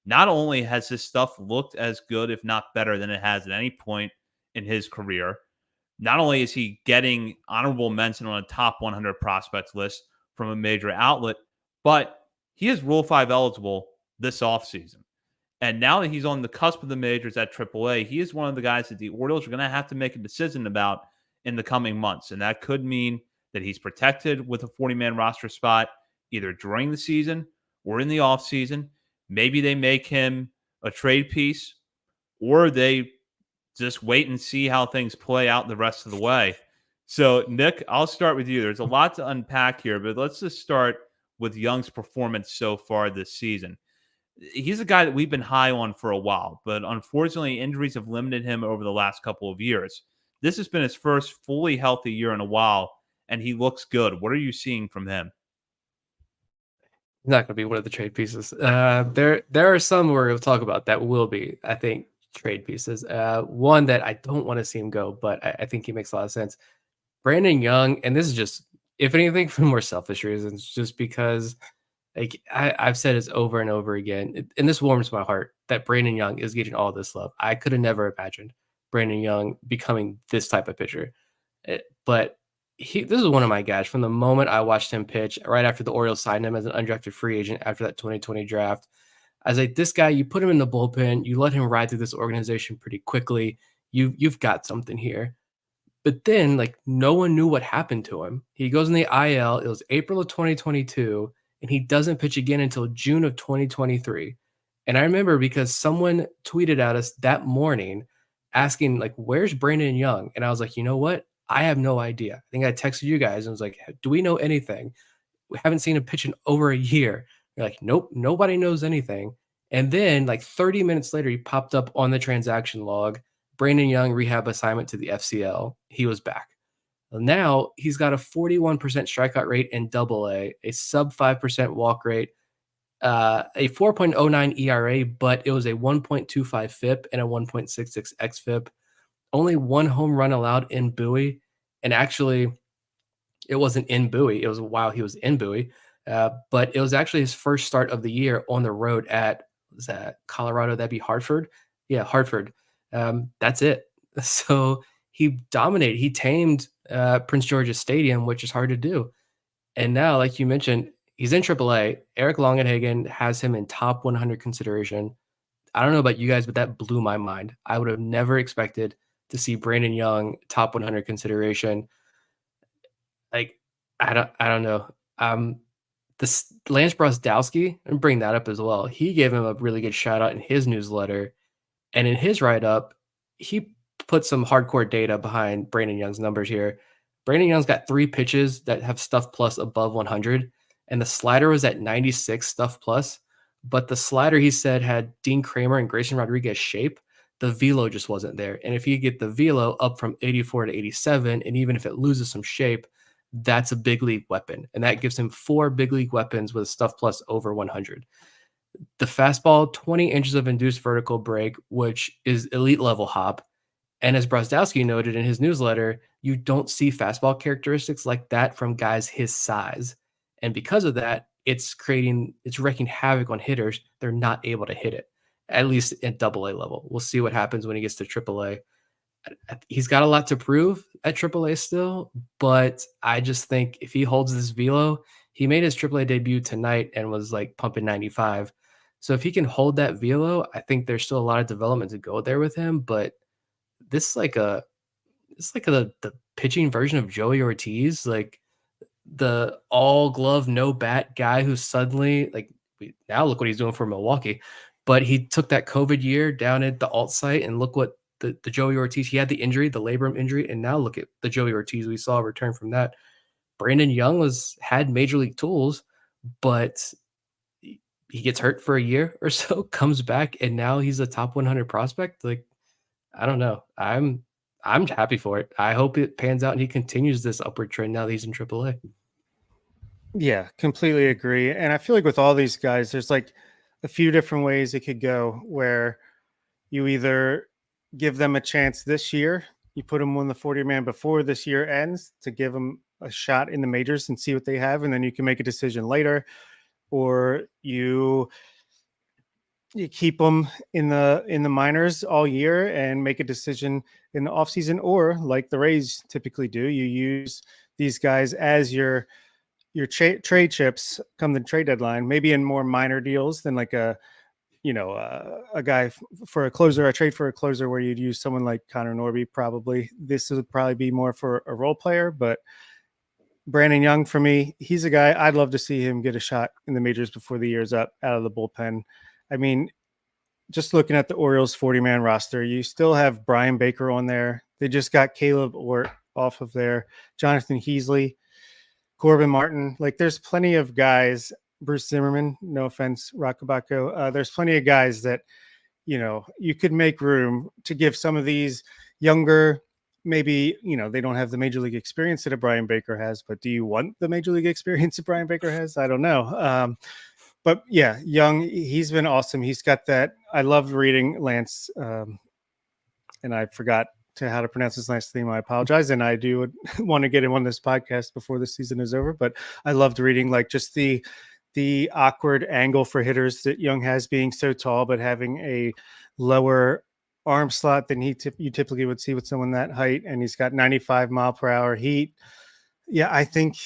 not only has his stuff looked as good, if not better, than it has at any point in his career, not only is he getting honorable mention on a top 100 prospects list from a major outlet, but he is Rule 5 eligible this offseason. And now that he's on the cusp of the majors at AAA, he is one of the guys that the Orioles are going to have to make a decision about in the coming months. And that could mean that he's protected with a 40-man roster spot either during the season or in the offseason. Maybe they make him a trade piece, or they just wait and see how things play out the rest of the way. So, Nick, I'll start with you. There's a lot to unpack here, but let's just start with Young's performance so far this season. He's a guy that we've been high on for a while, but unfortunately, injuries have limited him over the last couple of years. This has been his first fully healthy year in a while, and he looks good. What are you seeing from him? Not going to be one of the trade pieces. There are some where we'll talk about that will be, I think, trade pieces. One that I don't want to see him go, but I think he makes a lot of sense. Brandon Young, and this is just, if anything, for more selfish reasons, just because like I've said this over and over again, and this warms my heart that Brandon Young is getting all this love. I could have never imagined Brandon Young becoming this type of pitcher. But this is one of my guys. From the moment I watched him pitch, right after the Orioles signed him as an undrafted free agent after that 2020 draft, I was like, this guy, you put him in the bullpen, you let him ride through this organization pretty quickly. You've got something here. But then, like, no one knew what happened to him. He goes in the IL. It was April of 2022, and he doesn't pitch again until June of 2023. And I remember because someone tweeted at us that morning asking, like, where's Brandon Young? And I was like, you know what? I have no idea. I think I texted you guys and was like, do we know anything? We haven't seen him pitch in over a year. You're like, nope, nobody knows anything. And then, like, 30 minutes later, he popped up on the transaction log. Brandon Young rehab assignment to the FCL. He was back. Now he's got a 41% strikeout rate in AA, a sub 5% walk rate, a 4.09 ERA, but it was a 1.25 FIP and a 1.66 xFIP. Only one home run allowed in Bowie. And actually, it wasn't in Bowie. It was while he was in Bowie. But it was actually his first start of the year on the road at, was that Colorado? That'd be Hartford. Yeah, Hartford. That's it. So he dominated. He tamed Prince George's Stadium, which is hard to do. And now, like you mentioned, he's in AAA. Eric Longenhagen has him in top 100 consideration. I don't know about you guys, but that blew my mind. I would have never expected to see Brandon Young top 100 consideration. Like, I don't know. This Lance Brosdowski, and bring that up as well. He gave him a really good shout out in his newsletter, and in his write up, he put some hardcore data behind Brandon Young's numbers here. Brandon Young's got 3 pitches that have stuff plus above 100, and the slider was at 96 stuff plus. But the slider, he said, had Dean Kramer and Grayson Rodriguez shape. The velo just wasn't there. And if you get the velo up from 84 to 87, and even if it loses some shape, that's a big league weapon. And that gives him 4 big league weapons with stuff plus over 100. The fastball, 20 inches of induced vertical break, which is elite level hop. And as Brosdowski noted in his newsletter, you don't see fastball characteristics like that from guys his size. And because of that, it's wreaking havoc on hitters. They're not able to hit it, at least at AA level. We'll see what happens when he gets to AAA. He's got a lot to prove at AAA still, but I just think if he holds this velo, he made his AAA debut tonight and was like pumping 95. So if he can hold that velo, I think there's still a lot of development to go there with him. But this is the pitching version of Joey Ortiz, like the all glove, no bat guy who suddenly now look what he's doing for Milwaukee. But he took that COVID year down at the alt site, and look what the Joey Ortiz, he had the injury, the labrum injury, and now look at the Joey Ortiz we saw return from that. Brandon Young had major league tools, but he gets hurt for a year or so, comes back, and now he's a top 100 prospect. Like, I don't know. I'm happy for it. I hope it pans out and he continues this upward trend now that he's in AAA. Yeah, completely agree. And I feel like with all these guys, there's like a few different ways it could go, where you either give them a chance this year, you put them on the 40-man before this year ends to give them a shot in the majors and see what they have, and then you can make a decision later, or you keep them in the minors all year and make a decision in the offseason, or like the Rays typically do, you use these guys as your trade chips come the trade deadline, maybe in more minor deals than like a guy for a closer, a trade for a closer where you'd use someone like Connor Norby. Probably this would probably be more for a role player, but Brandon Young, for me, he's a guy I'd love to see him get a shot in the majors before the year's up out of the bullpen. I mean, just looking at the Orioles 40-man roster, you still have Brian Baker on there. They just got Caleb Ort off of there, Jonathan Heasley, Corbin Martin. Like, there's plenty of guys. Bruce Zimmerman, no offense, Rockabacco. There's plenty of guys that, you could make room to give some of these younger, maybe, they don't have the major league experience that a Brian Baker has, but do you want the major league experience that Brian Baker has? I don't know. But yeah, Young, he's been awesome. He's got that. I love reading Lance, and I forgot how to pronounce his last name. I apologize. And I do want to get him on this podcast before the season is over, but I loved reading like just the awkward angle for hitters that Young has, being so tall, but having a lower arm slot than you typically would see with someone that height. And he's got 95 mile per hour heat. Yeah, I think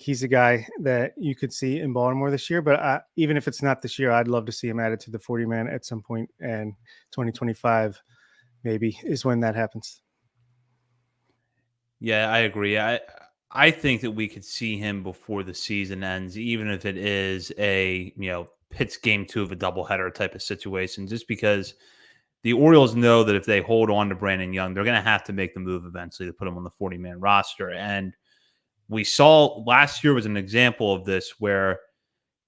he's a guy that you could see in Baltimore this year, but even if it's not this year, I'd love to see him added to the 40-man at some point, and 2025 maybe is when that happens. Yeah, I agree. I think that we could see him before the season ends, even if it is a, Pitt's game 2 of a doubleheader type of situation, just because the Orioles know that if they hold on to Brandon Young, they're going to have to make the move eventually to put him on the 40-man roster. And we saw last year was an example of this, where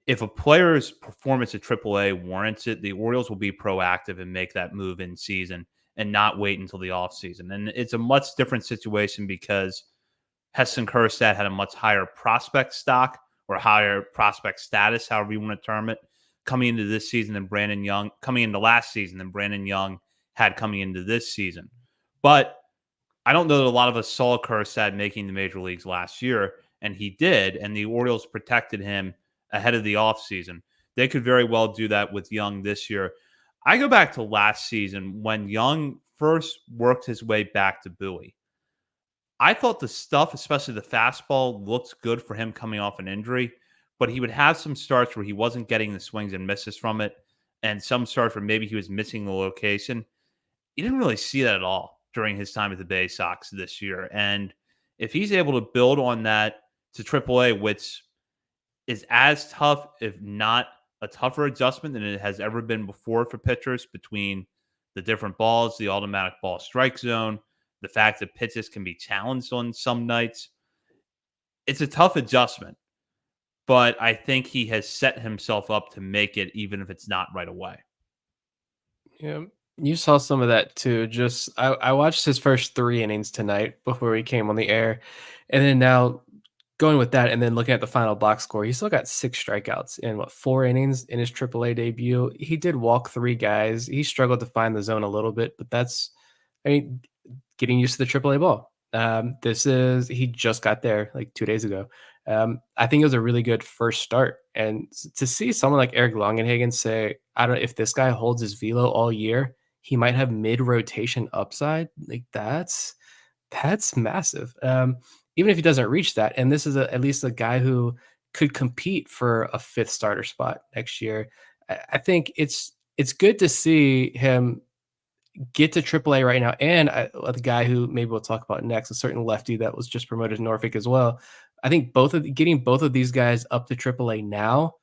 if a player's performance at AAA warrants it, the Orioles will be proactive and make that move in season and not wait until the offseason. And it's a much different situation because Heston Kjerstad had a much higher prospect stock or higher prospect status, however you want to term it, coming into this season than Brandon Young, coming into last season than Brandon Young had coming into this season. But I don't know that a lot of us saw Kjerstad making the major leagues last year, and he did, and the Orioles protected him ahead of the offseason. They could very well do that with Young this year. I go back to last season when Young first worked his way back to Bowie. I thought the stuff, especially the fastball, looked good for him coming off an injury, but he would have some starts where he wasn't getting the swings and misses from it, and some starts where maybe he was missing the location. You didn't really see that at all during his time at the Bay Sox this year. And if he's able to build on that to AAA, which is as tough, if not a tougher adjustment than it has ever been before for pitchers between the different balls, the automatic ball strike zone, the fact that pitches can be challenged on some nights. It's a tough adjustment, but I think he has set himself up to make it, even if it's not right away. Yeah, you saw some of that too. Just I watched his first 3 innings tonight before we came on the air, and then now going with that, and then looking at the final box score, he still got 6 strikeouts in 4 innings in his AAA debut. He did walk 3 guys. He struggled to find the zone a little bit, but that's, I mean, getting used to the AAA ball. He just got there like 2 days ago. I think it was a really good first start. And to see someone like Eric Longenhagen say, I don't know if this guy holds his velo all year, he might have mid rotation upside. Like that's massive. Even if he doesn't reach that, and this is at least a guy who could compete for a 5th starter spot next year. I think it's good to see him get to AAA right now, and the guy who maybe we'll talk about next, a certain lefty that was just promoted to Norfolk as well. I think getting both of these guys up to AAA now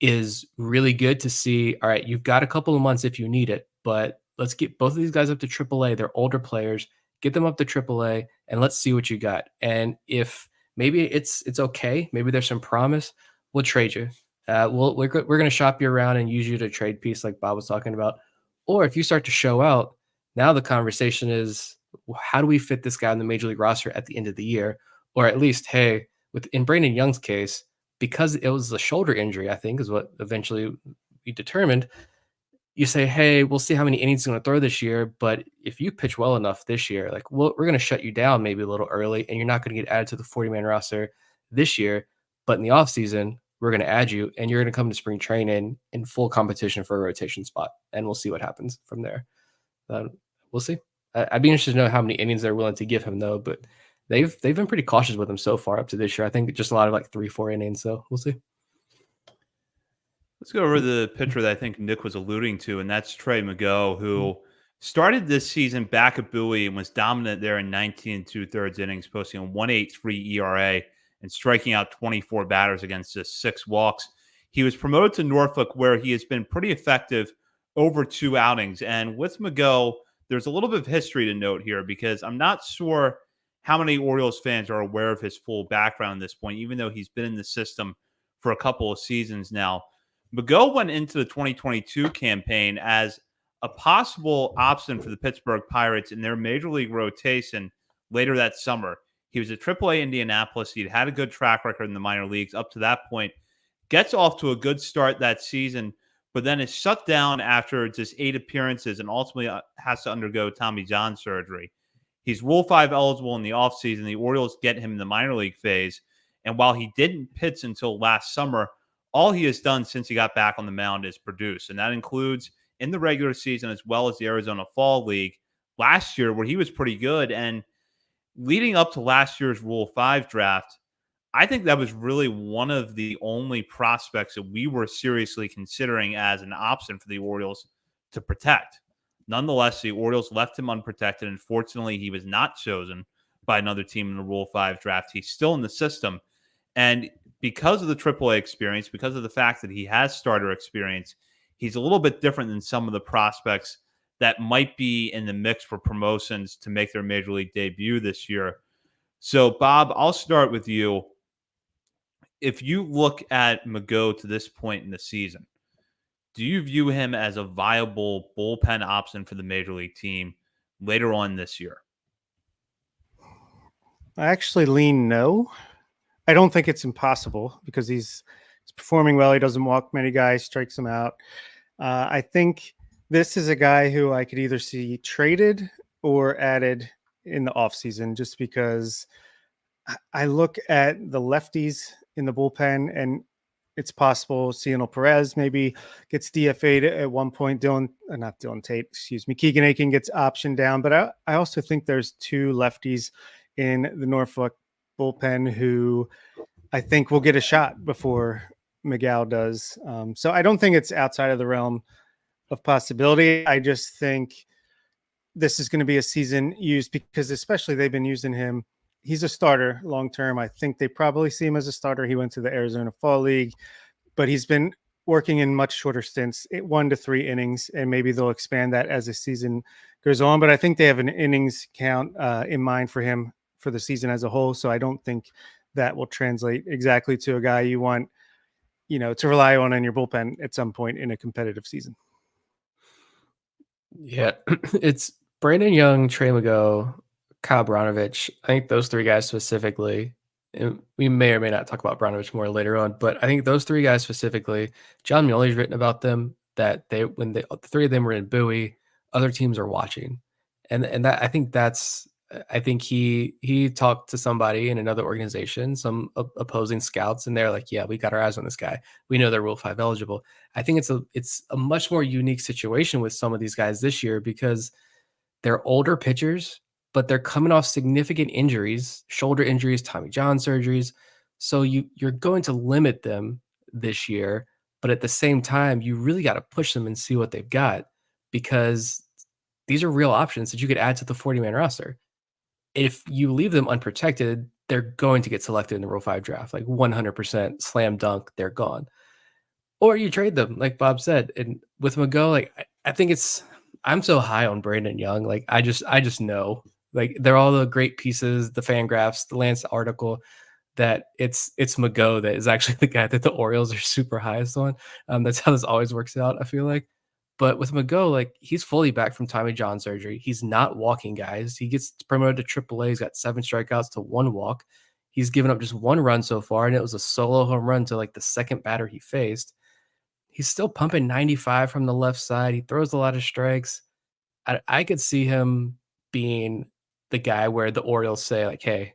is really good to see. All right, you've got a couple of months if you need it, but let's get both of these guys up to AAA. They're older players. Get them up to AAA, and let's see what you got. And if maybe it's okay, maybe there's some promise, we'll trade you. We're going to shop you around and use you to trade piece like Bob was talking about. Or if you start to show out, now the conversation is, how do we fit this guy on the major league roster at the end of the year? Or at least, hey, in Brandon Young's case, because it was a shoulder injury, I think is what eventually we determined. You say, hey, we'll see how many innings he's going to throw this year. But if you pitch well enough this year, like, we're going to shut you down maybe a little early, and you're not going to get added to the 40-man roster this year. But in the offseason, we're going to add you, and you're going to come to spring training in full competition for a rotation spot. And we'll see what happens from there. We'll see. I'd be interested to know how many innings they're willing to give him, though. But they've been pretty cautious with him so far up to this year. I think just a lot of like 3-4 innings. So we'll see. Let's go over the pitcher that I think Nick was alluding to, and that's Trey Mago, who started this season back at Bowie and was dominant there in 19 2/3 innings, posting a 1.83 ERA and striking out 24 batters against just 6 walks. He was promoted to Norfolk, where he has been pretty effective over 2 outings. And with Mago, there's a little bit of history to note here, because I'm not sure how many Orioles fans are aware of his full background at this point, even though he's been in the system for a couple of seasons now. Mago went into the 2022 campaign as a possible option for the Pittsburgh Pirates in their major league rotation later that summer. He was at AAA Indianapolis. He'd had a good track record in the minor leagues up to that point. Gets off to a good start that season, but then is shut down after just 8 appearances and ultimately has to undergo Tommy John surgery. He's Rule 5 eligible in the offseason. The Orioles get him in the minor league phase. And while he didn't pitch until last summer, all he has done since he got back on the mound is produce. And that includes in the regular season as well as the Arizona Fall League last year, where he was pretty good. And leading up to last year's Rule 5 draft, I think that was really one of the only prospects that we were seriously considering as an option for the Orioles to protect. Nonetheless, the Orioles left him unprotected. Unfortunately, he was not chosen by another team in the Rule 5 draft. He's still in the system. And because of the AAA experience, because of the fact that he has starter experience, he's a little bit different than some of the prospects that might be in the mix for promotions to make their major league debut this year. So, Bob, I'll start with you. If you look at Mago to this point in the season, do you view him as a viable bullpen option for the major league team later on this year? I actually lean no. I don't think it's impossible, because he's performing well. He doesn't walk many guys, strikes them out. I think this is a guy who I could either see traded or added in the offseason, just because I look at the lefties in the bullpen, and it's possible Cionel Perez maybe gets DFA'd at one point. Keegan Akin gets optioned down. But I also think there's 2 lefties in the Norfolk bullpen who I think will get a shot before Miguel does. So I don't think it's outside of the realm of possibility. I just think this is going to be a season used because especially they've been using him. He's a starter long term. I think they probably see him as a starter. He went to the Arizona Fall League, but he's been working in much shorter stints, 1 to 3 innings, and maybe they'll expand that as the season goes on. But I think they have an innings count in mind for him for the season as a whole. So I don't think that will translate exactly to a guy you want, to rely on in your bullpen at some point in a competitive season. Yeah, it's Brandon Young, Trey Mago, Kyle Branovich. I think those 3 guys specifically, and we may or may not talk about Branovich more later on, but I think those 3 guys specifically, John Muley's written about them, that when the 3 of them were in Bowie, other teams are watching. And that I think he talked to somebody in another organization, some opposing scouts, and they're like, yeah, we got our eyes on this guy. We know they're Rule 5 eligible. I think it's a much more unique situation with some of these guys this year because they're older pitchers, but they're coming off significant injuries, shoulder injuries, Tommy John surgeries. So you're going to limit them this year, but at the same time, you really got to push them and see what they've got because these are real options that you could add to the 40-man roster. If you leave them unprotected, they're going to get selected in the Rule 5 draft, like 100% slam dunk, they're gone. Or you trade them, like Bob said. And with Mago, like I think I'm so high on Brandon Young. Like I just know, like they're all the great pieces, the fan graphs, the Lance article, that it's Mago that is actually the guy that the Orioles are super highest on. That's how this always works out, I feel like. But with Mago, like he's fully back from Tommy John surgery. He's not walking guys. He gets promoted to AAA. He's got 7 strikeouts to 1 walk. He's given up just 1 run so far, and it was a solo home run to like the second batter he faced. He's still pumping 95 from the left side. He throws a lot of strikes. I could see him being the guy where the Orioles say like, hey,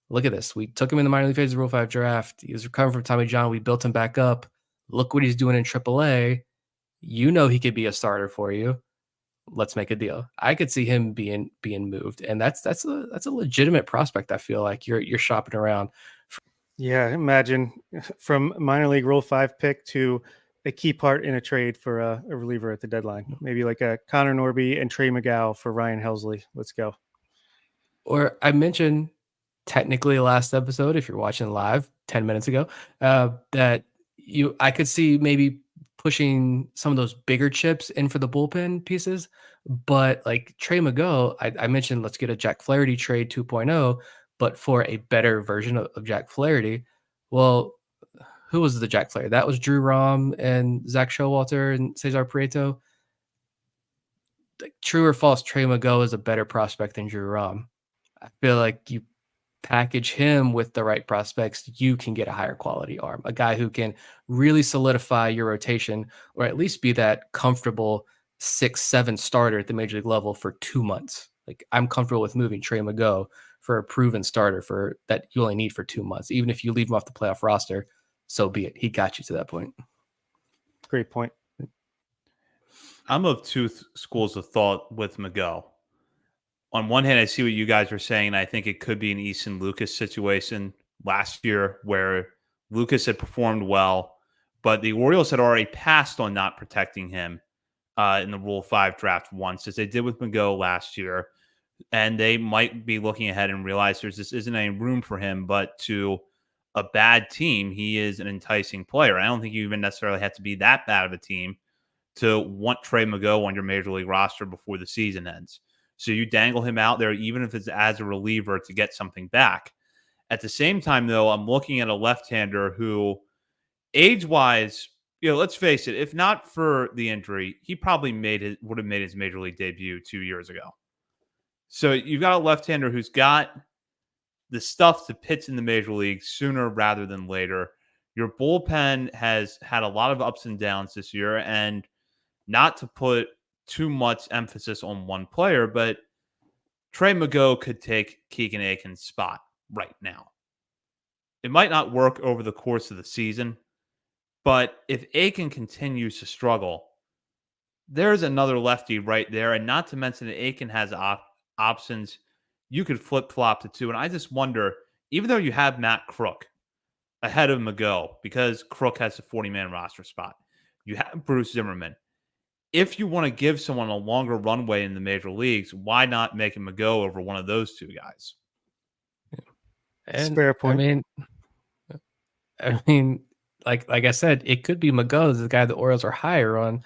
look at this. We took him in the minor league phase of the Rule 5 draft. He was recovering from Tommy John. We built him back up. Look what he's doing in AAA. You know he could be a starter for you. Let's make a deal. I could see him being moved, and that's a legitimate prospect. I feel like you're shopping around. Yeah, imagine from minor league Rule 5 pick to a key part in a trade for a reliever at the deadline. Maybe like a Connor Norby and Trey McGow for Ryan Helsley. Let's go. Or I mentioned technically last episode, if you're watching live 10 minutes ago, that I could see maybe pushing some of those bigger chips in for the bullpen pieces. But like Trey Mago, I mentioned let's get a Jack Flaherty trade 2.0, but for a better version of Jack Flaherty. Well, who was the Jack Flaherty? That was Drew Rom and Zach Showalter and Cesar Prieto. Like, true or false, Trey Mago is a better prospect than Drew Rom. I feel like you package him with the right prospects, you can get a higher quality arm, a guy who can really solidify your rotation or at least be that comfortable 6-7 starter at the major league level for 2 months. Like I'm comfortable with moving Trey Mago for a proven starter for that you only need for 2 months. Even if you leave him off the playoff roster, so be it. He got you to that point. Great point. I'm of 2 schools of thought with Mago. On one hand, I see what you guys were saying. I think it could be an Easton Lucas situation last year where Lucas had performed well, but the Orioles had already passed on not protecting him in the Rule 5 draft once, as they did with Mago last year. And they might be looking ahead and realize this isn't any room for him, but to a bad team, he is an enticing player. I don't think you even necessarily have to be that bad of a team to want Trey Mago on your major league roster before the season ends. So you dangle him out there, even if it's as a reliever, to get something back. At the same time, though, I'm looking at a left-hander who, age-wise, let's face it, if not for the injury, he probably would have made his major league debut 2 years ago. So you've got a left-hander who's got the stuff to pitch in the major league sooner rather than later. Your bullpen has had a lot of ups and downs this year, and not to put too much emphasis on one player, but Trey Mago could take Keegan Aiken's spot right now. It might not work over the course of the season, but if Aiken continues to struggle, there's another lefty right there. And not to mention that Aiken has options you could flip flop the two. And I just wonder, even though you have Matt Crook ahead of Mago because Crook has a 40-man roster spot, you have Bruce Zimmerman. If you want to give someone a longer runway in the major leagues, why not make him a go over one of those two guys? And Fair point. I mean, like I said, it could be Mago, the guy the Orioles are higher on,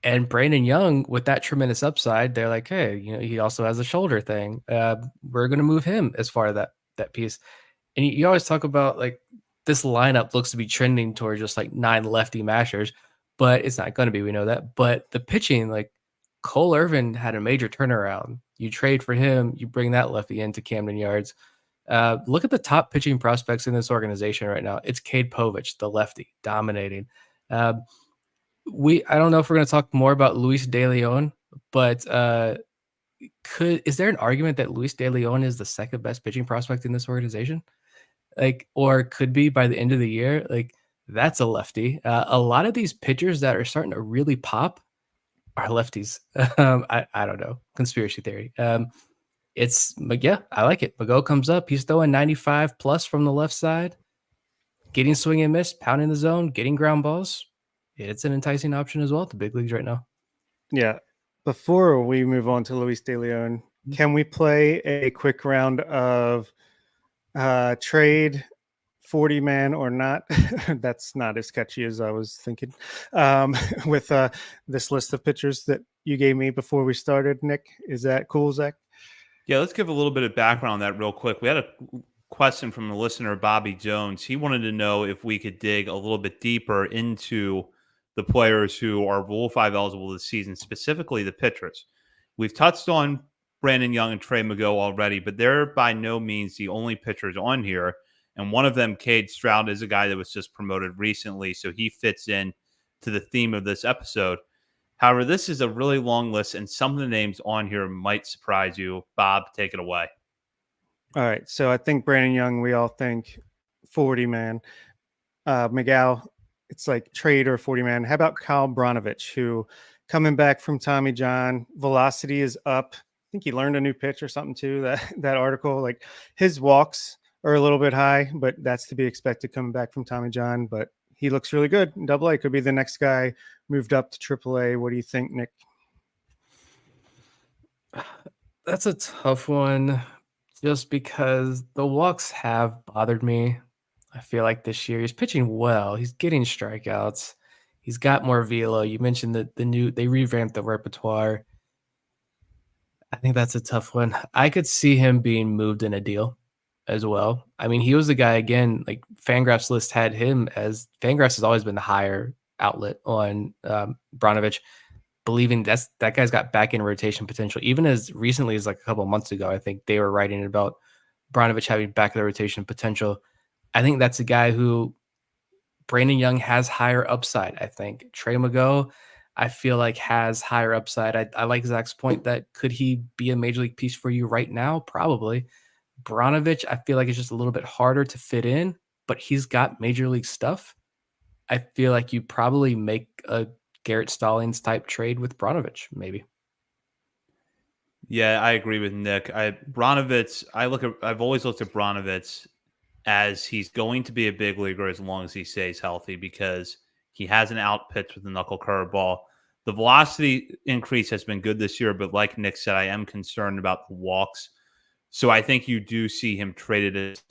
and Brandon Young with that tremendous upside. They're like, hey, he also has a shoulder thing. We're going to move him as far as that piece. And you always talk about like this lineup looks to be trending towards just like 9 lefty mashers, but it's not going to be. We know that. But the pitching, like Cole Irvin had a major turnaround. You trade for him, you bring that lefty into Camden Yards. Look at the top pitching prospects in this organization right now. It's Cade Povich, the lefty, dominating. I don't know if we're going to talk more about Luis De Leon, but is there an argument that Luis De Leon is the second best pitching prospect in this organization? Like, or could be by the end of the year? Like, that's a lefty. A lot of these pitchers that are starting to really pop are lefties. I don't know. Conspiracy theory. Yeah, I like it. Mago comes up. He's throwing 95 plus from the left side, getting swing and miss, pounding the zone, getting ground balls. It's an enticing option as well at the big leagues right now. Yeah. Before we move on to Luis De Leon, can we play a quick round of trade 40 man or not? That's not as catchy as I was thinking. With this list of pitchers that you gave me before we started, Nick, is that cool, Zach? Yeah, let's give a little bit of background on that real quick. We had a question from a listener, Bobby Jones. He wanted to know if we could dig a little bit deeper into the players who are Rule 5 eligible this season, specifically the pitchers. We've touched on Brandon Young and Trey Mago already, but they're by no means the only pitchers on here. And one of them, Cade Stroud, is a guy that was just promoted recently, so he fits in to the theme of this episode. However, this is a really long list, and some of the names on here might surprise you. Bob, take it away. All right. So I think Brandon Young, we all think 40 man. Miguel, it's like trade or 40 man. How about Kyle Branovich, who coming back from Tommy John, velocity is up. I think he learned a new pitch or something too. That article, like his walks are a little bit high, but that's to be expected coming back from Tommy John. But he looks really good in Double A. Could be the next guy moved up to AAA. What do you think, Nick? That's a tough one just because the walks have bothered me. I feel like this year he's pitching well. He's getting strikeouts. He's got more velo. You mentioned that they revamped the repertoire. I think that's a tough one. I could see him being moved in a deal as well. I mean, he was the guy, again, like Fangraphs list had him as Fangraphs has always been the higher outlet on Branovich, believing that guy's got back in rotation potential. Even as recently as like a couple of months ago, I think they were writing about Branovich having back of the rotation potential. I think that's a guy who Brandon Young has higher upside. I think Trey Mago, I feel like has higher upside. I like Zach's point that could he be a major league piece for you right now? Probably. Branovich, I feel like it's just a little bit harder to fit in, but he's got major league stuff. I feel like you probably make a Garrett Stallings type trade with Branovich, maybe. Yeah, I agree with Nick. I've always looked at Branovich as he's going to be a big leaguer as long as he stays healthy because he has an out pitch with a knuckle curveball. The velocity increase has been good this year, but like Nick said, I am concerned about the walks. So I think you do see him traded as,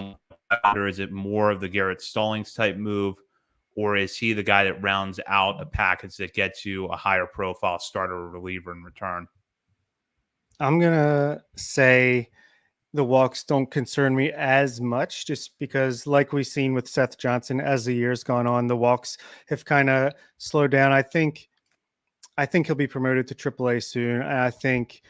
or is it more of the Garrett Stallings type move, or is he the guy that rounds out a package that gets you a higher profile starter or reliever in return? I'm going to say the walks don't concern me as much just because like we've seen with Seth Johnson, as the year's gone on, the walks have kind of slowed down. I think he'll be promoted to AAA soon. I think,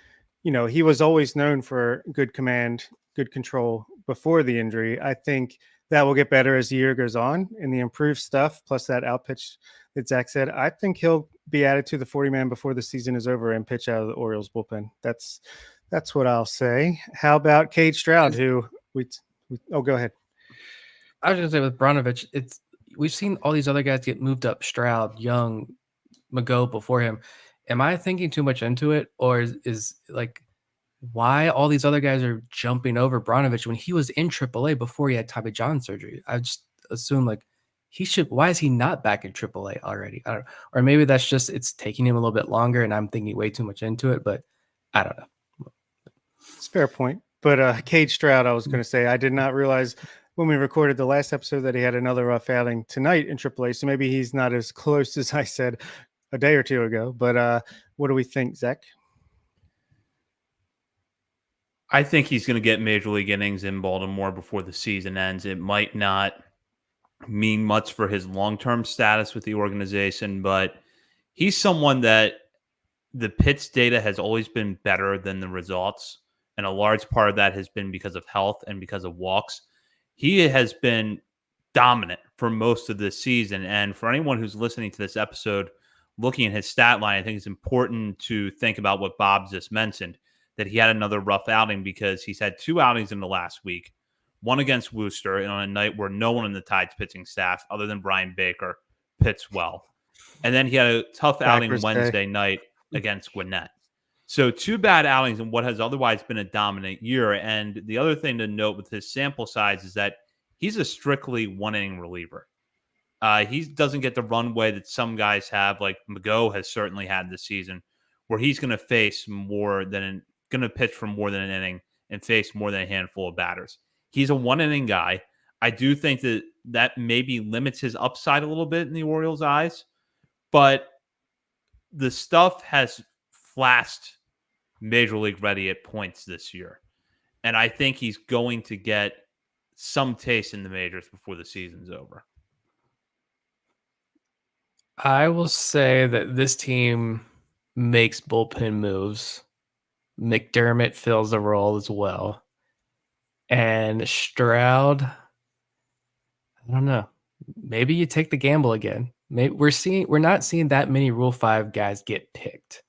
he was always known for good command, good control before the injury. I think that will get better as the year goes on, and the improved stuff, plus that out pitch that Zach said, I think he'll be added to the 40-man before the season is over and pitch out of the Orioles bullpen. That's what I'll say. How about Cade Stroud, who go ahead. I was going to say with Branovich, we've seen all these other guys get moved up, Stroud, Young, Mago before him. Am I thinking too much into it, or is like why all these other guys are jumping over Branovich when he was in AAA before he had Tommy John surgery. I just assume like he should. Why is he not back in AAA already? I don't know. Or maybe that's just it's taking him a little bit longer, and I'm thinking way too much into it. But I don't know. It's a fair point. But Cade Stroud, I was going to say, I did not realize when we recorded the last episode that he had another rough outing tonight in AAA. So maybe he's not as close as I said a day or two ago. But what do we think, Zach? I think he's going to get major league innings in Baltimore before the season ends. It might not mean much for his long-term status with the organization, but he's someone that the PITS data has always been better than the results. And a large part of that has been because of health and because of walks. He has been dominant for most of this season. And for anyone who's listening to this episode, looking at his stat line, I think it's important to think about what Bob just mentioned, that he had another rough outing because he's had 2 outings in the last week, one against Worcester and on a night where no one in the Tides pitching staff other than Brian Baker pitched well. And then he had a tough outing Wednesday night against Gwinnett. So 2 bad outings in what has otherwise been a dominant year. And the other thing to note with his sample size is that he's a strictly 1-inning reliever. He doesn't get the runway that some guys have, like Mago has certainly had this season, where he's going to face going to pitch for more than an inning and face more than a handful of batters. He's a 1-inning guy. I do think that maybe limits his upside a little bit in the Orioles' eyes, but the stuff has flashed major league ready at points this year. And I think he's going to get some taste in the majors before the season's over. I will say that this team makes bullpen moves. McDermott fills the role as well. And Stroud, I don't know. Maybe you take the gamble again. Maybe we're not seeing that many Rule 5 guys get picked.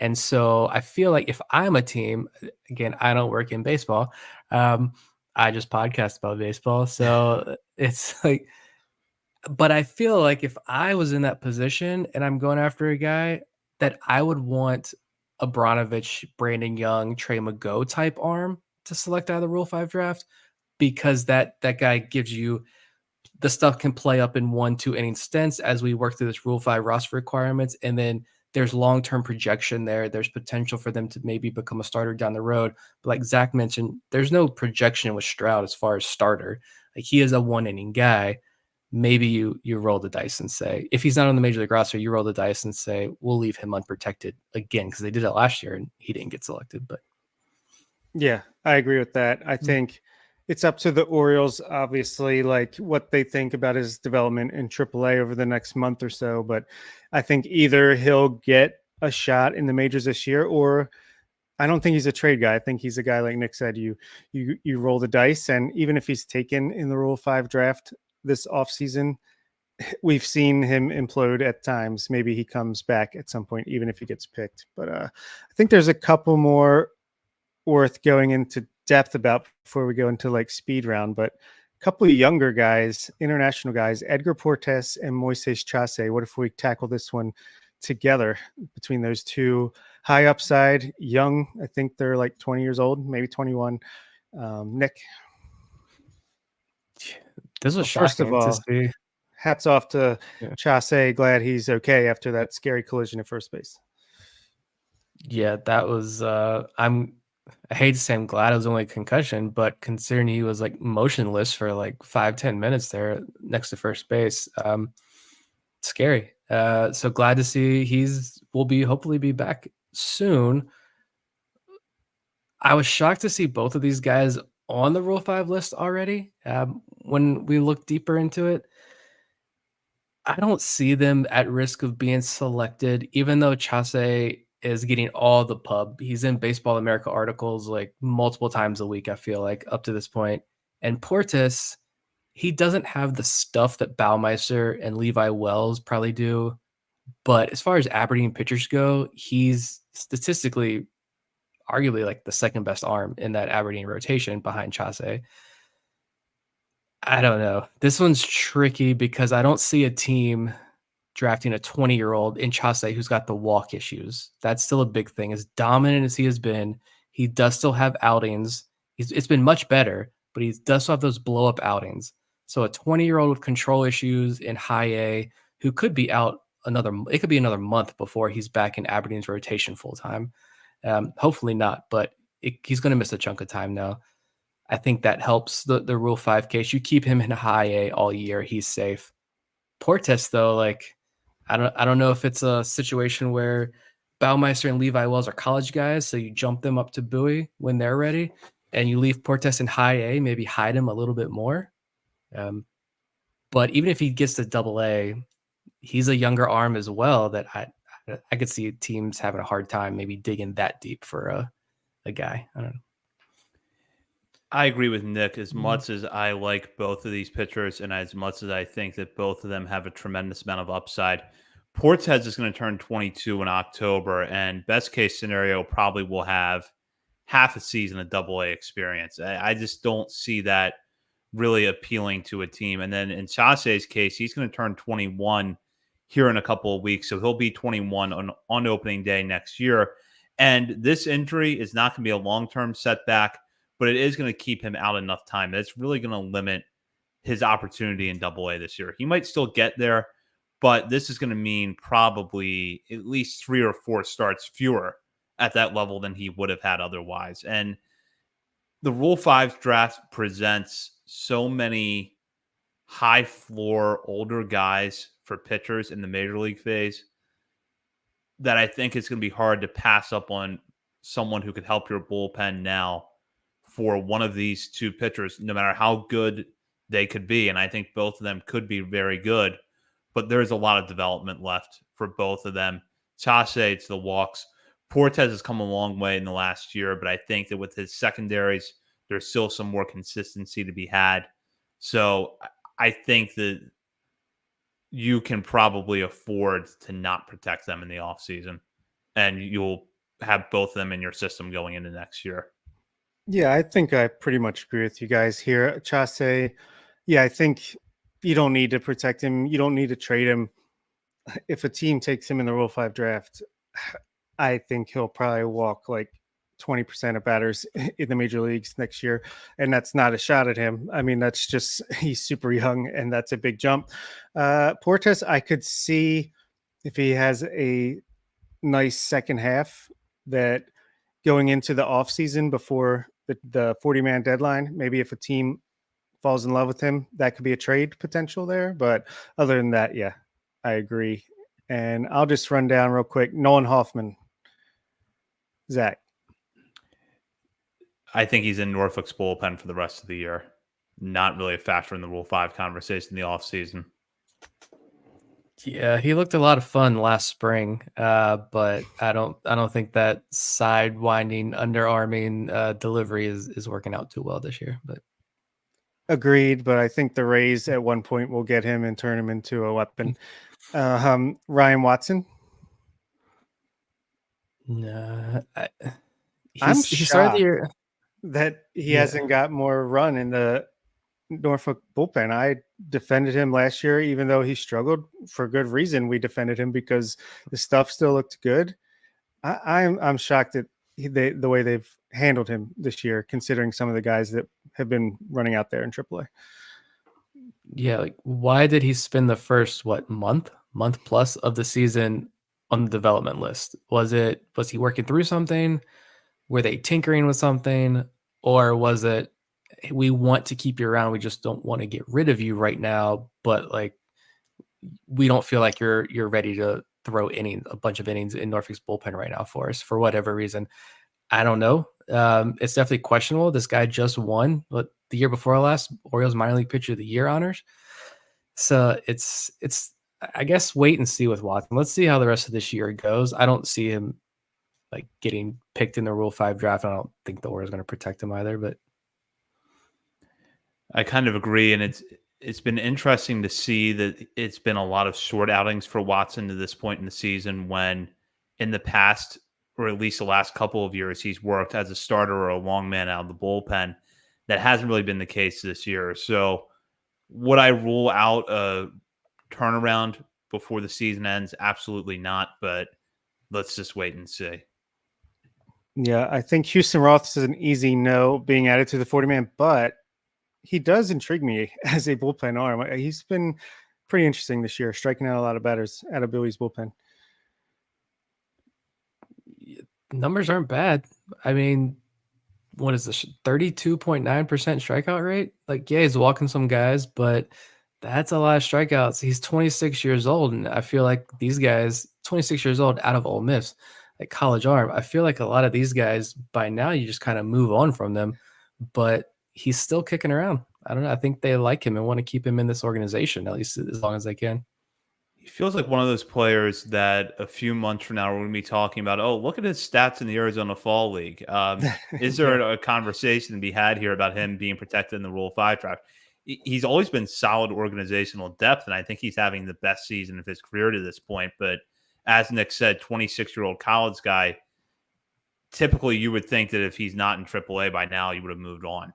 And so I feel like if I'm a team, again, I don't work in baseball. I just podcast about baseball. So it's like, but I feel like if I was in that position and I'm going after a guy, that I would want a Branovich, Brandon Young, Trey Mago type arm to select out of the Rule 5 draft, because that guy gives you the stuff can play up in 1-2 inning stints as we work through this Rule 5 roster requirements. And then there's long-term projection there. There's potential for them to maybe become a starter down the road. But like Zach mentioned, there's no projection with Stroud as far as starter. Like he is a 1-inning guy. Maybe you roll the dice and say, if he's not on the major league roster, you roll the dice and say, we'll leave him unprotected again, because they did it last year and he didn't get selected. But yeah, I agree with that. I think it's up to the Orioles, obviously, like what they think about his development in AAA over the next month or so. But I think either he'll get a shot in the majors this year, or I don't think he's a trade guy. I think he's a guy, like Nick said, you roll the dice. And even if he's taken in the Rule 5 draft this offseason, we've seen him implode at times. Maybe he comes back at some point, even if he gets picked. But I think there's a couple more worth going into depth about before we go into like speed round. But a couple of younger guys, international guys, Edgar Portes and Moises Chase. What if we tackle this one together between those two? High upside, young. I think they're like 20 years old, maybe 21. Nick? This was first of shocking all, to see. Hats off to Chase. Glad he's okay after that scary collision at first base. Yeah, that was I hate to say I'm glad it was only a concussion, but considering he was like motionless for like 5-10 minutes there next to first base, scary. So glad to see will hopefully be back soon. I was shocked to see both of these guys on the Rule 5 list already. When we look deeper into it, I don't see them at risk of being selected, even though Chase is getting all the pub. He's in Baseball America articles like multiple times a week, I feel like, up to this point. And Portes, he doesn't have the stuff that Baumeister and Levi Wells probably do. But as far as Aberdeen pitchers go, he's statistically arguably like the second best arm in that Aberdeen rotation behind Chase. I don't know. This one's tricky because I don't see a team drafting a 20-year-old in Chase who's got the walk issues. That's still a big thing. As dominant as he has been, he does still have outings. It's been much better, but he does still have those blow up outings. So a 20-year-old with control issues in high A who could be out it could be another month before he's back in Aberdeen's rotation full time. Hopefully not, but he's going to miss a chunk of time now. I think that helps the Rule 5 case. You keep him in high A all year, he's safe. Portes, though, like I don't know if it's a situation where Baumeister and Levi Wells are college guys, so you jump them up to Bowie when they're ready, and you leave Portes in high A, maybe hide him a little bit more. But even if he gets to double A, he's a younger arm as well that I could see teams having a hard time maybe digging that deep for a guy. I don't know. I agree with Nick. As much as I like both of these pitchers and as much as I think that both of them have a tremendous amount of upside, Portes is going to turn 22 in October, and best case scenario probably will have half a season of double A experience. I just don't see that really appealing to a team. And then in Chase's case, he's going to turn 21 here in a couple of weeks. So he'll be 21 on opening day next year. And this injury is not going to be a long-term setback, but it is going to keep him out enough time. That's really going to limit his opportunity in double A this year. He might still get there, but this is going to mean probably at least 3 or 4 starts fewer at that level than he would have had otherwise. And the Rule 5 draft presents so many high floor older guys for pitchers in the major league phase that I think it's going to be hard to pass up on someone who could help your bullpen now for one of these two pitchers, no matter how good they could be. And I think both of them could be very good, but there's a lot of development left for both of them. Chase, it's the walks. Portes has come a long way in the last year, but I think that with his secondaries, there's still some more consistency to be had. So I think that you can probably afford to not protect them in the offseason, and you'll have both of them in your system going into next year. Yeah, I think I pretty much agree with you guys here. Chase, yeah, I think you don't need to protect him. You don't need to trade him. If a team takes him in the Rule 5 draft, I think he'll probably walk like 20% of batters in the major leagues next year. And that's not a shot at him. I mean, that's just, he's super young and that's a big jump. Portes, I could see if he has a nice second half that going into the off season before the 40-man deadline, maybe if a team falls in love with him, that could be a trade potential there. But other than that, yeah, I agree. And I'll just run down real quick. Nolan Hoffman. Zach. I think he's in Norfolk's bullpen for the rest of the year. Not really a factor in the Rule 5 conversation in the offseason. Yeah, he looked a lot of fun last spring, but I don't think that sidewinding, underarming delivery is working out too well this year. But agreed, but I think the Rays at one point will get him and turn him into a weapon. Ryan Watson. No, I'm he started the year that he hasn't got more run in the Norfolk bullpen. I defended him last year, even though he struggled for good reason. We defended him because the stuff still looked good. I'm shocked at the way they've handled him this year, considering some of the guys that have been running out there in AAA. Yeah, like why did he spend the first month plus of the season on the development list? Was he working through something? Were they tinkering with something? Or was it, we want to keep you around, we just don't want to get rid of you right now, but like we don't feel like you're ready to throw a bunch of innings in Norfolk's bullpen right now for us for whatever reason? I don't know. It's definitely questionable. This guy just won the year before last Orioles minor league pitcher of the year honors. So it's I guess wait and see with Watson. Let's see how the rest of this year goes. I don't see him like getting picked in the Rule 5 draft. I don't think the Orioles are going to protect him either, but I kind of agree. And it's been interesting to see that it's been a lot of short outings for Watson to this point in the season, when in the past, or at least the last couple of years, he's worked as a starter or a long man out of the bullpen. That hasn't really been the case this year. So would I rule out a turnaround before the season ends? Absolutely not. But let's just wait and see. Yeah, I think Houston Roth is an easy no being added to the 40-man, but he does intrigue me as a bullpen arm. He's been pretty interesting this year, striking out a lot of batters out of Billy's bullpen. Numbers aren't bad. I mean, what is this? 32.9% strikeout rate? Like, yeah, he's walking some guys, but that's a lot of strikeouts. He's 26 years old, and I feel like these guys, 26 years old out of Ole Miss, like college arm, I feel like a lot of these guys by now you just kind of move on from them, but he's still kicking around. I don't know. I think they like him and want to keep him in this organization at least as long as they can. He feels like one of those players that a few months from now we're going to be talking about. Oh, look at his stats in the Arizona Fall League. Is there a conversation to be had here about him being protected in the Rule 5 track? He's always been solid organizational depth, and I think he's having the best season of his career to this point. But as Nick said, 26-year-old college guy, typically you would think that if he's not in AAA by now, you would have moved on.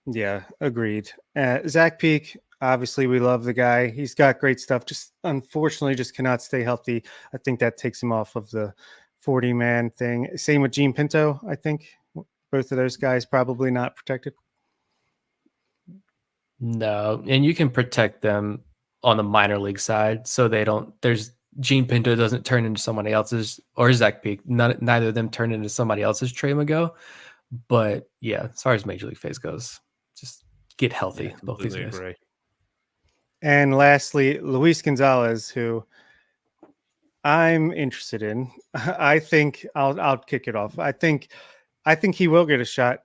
Yeah, agreed. Zach Peak, obviously we love the guy. He's got great stuff. Just unfortunately just cannot stay healthy. I think that takes him off of the 40-man thing. Same with Gene Pinto, I think. Both of those guys probably not protected. No, and you can protect them on the minor league side so they don't, there's Gene Pinto doesn't turn into somebody else's, or Zach Peak, neither of them turn into somebody else's Trey Mago. But yeah, as far as major league phase goes, just get healthy. Yeah, both these guys. agree. And lastly, Luis Gonzalez, who I'm interested in. I think I'll kick it off. I think he will get a shot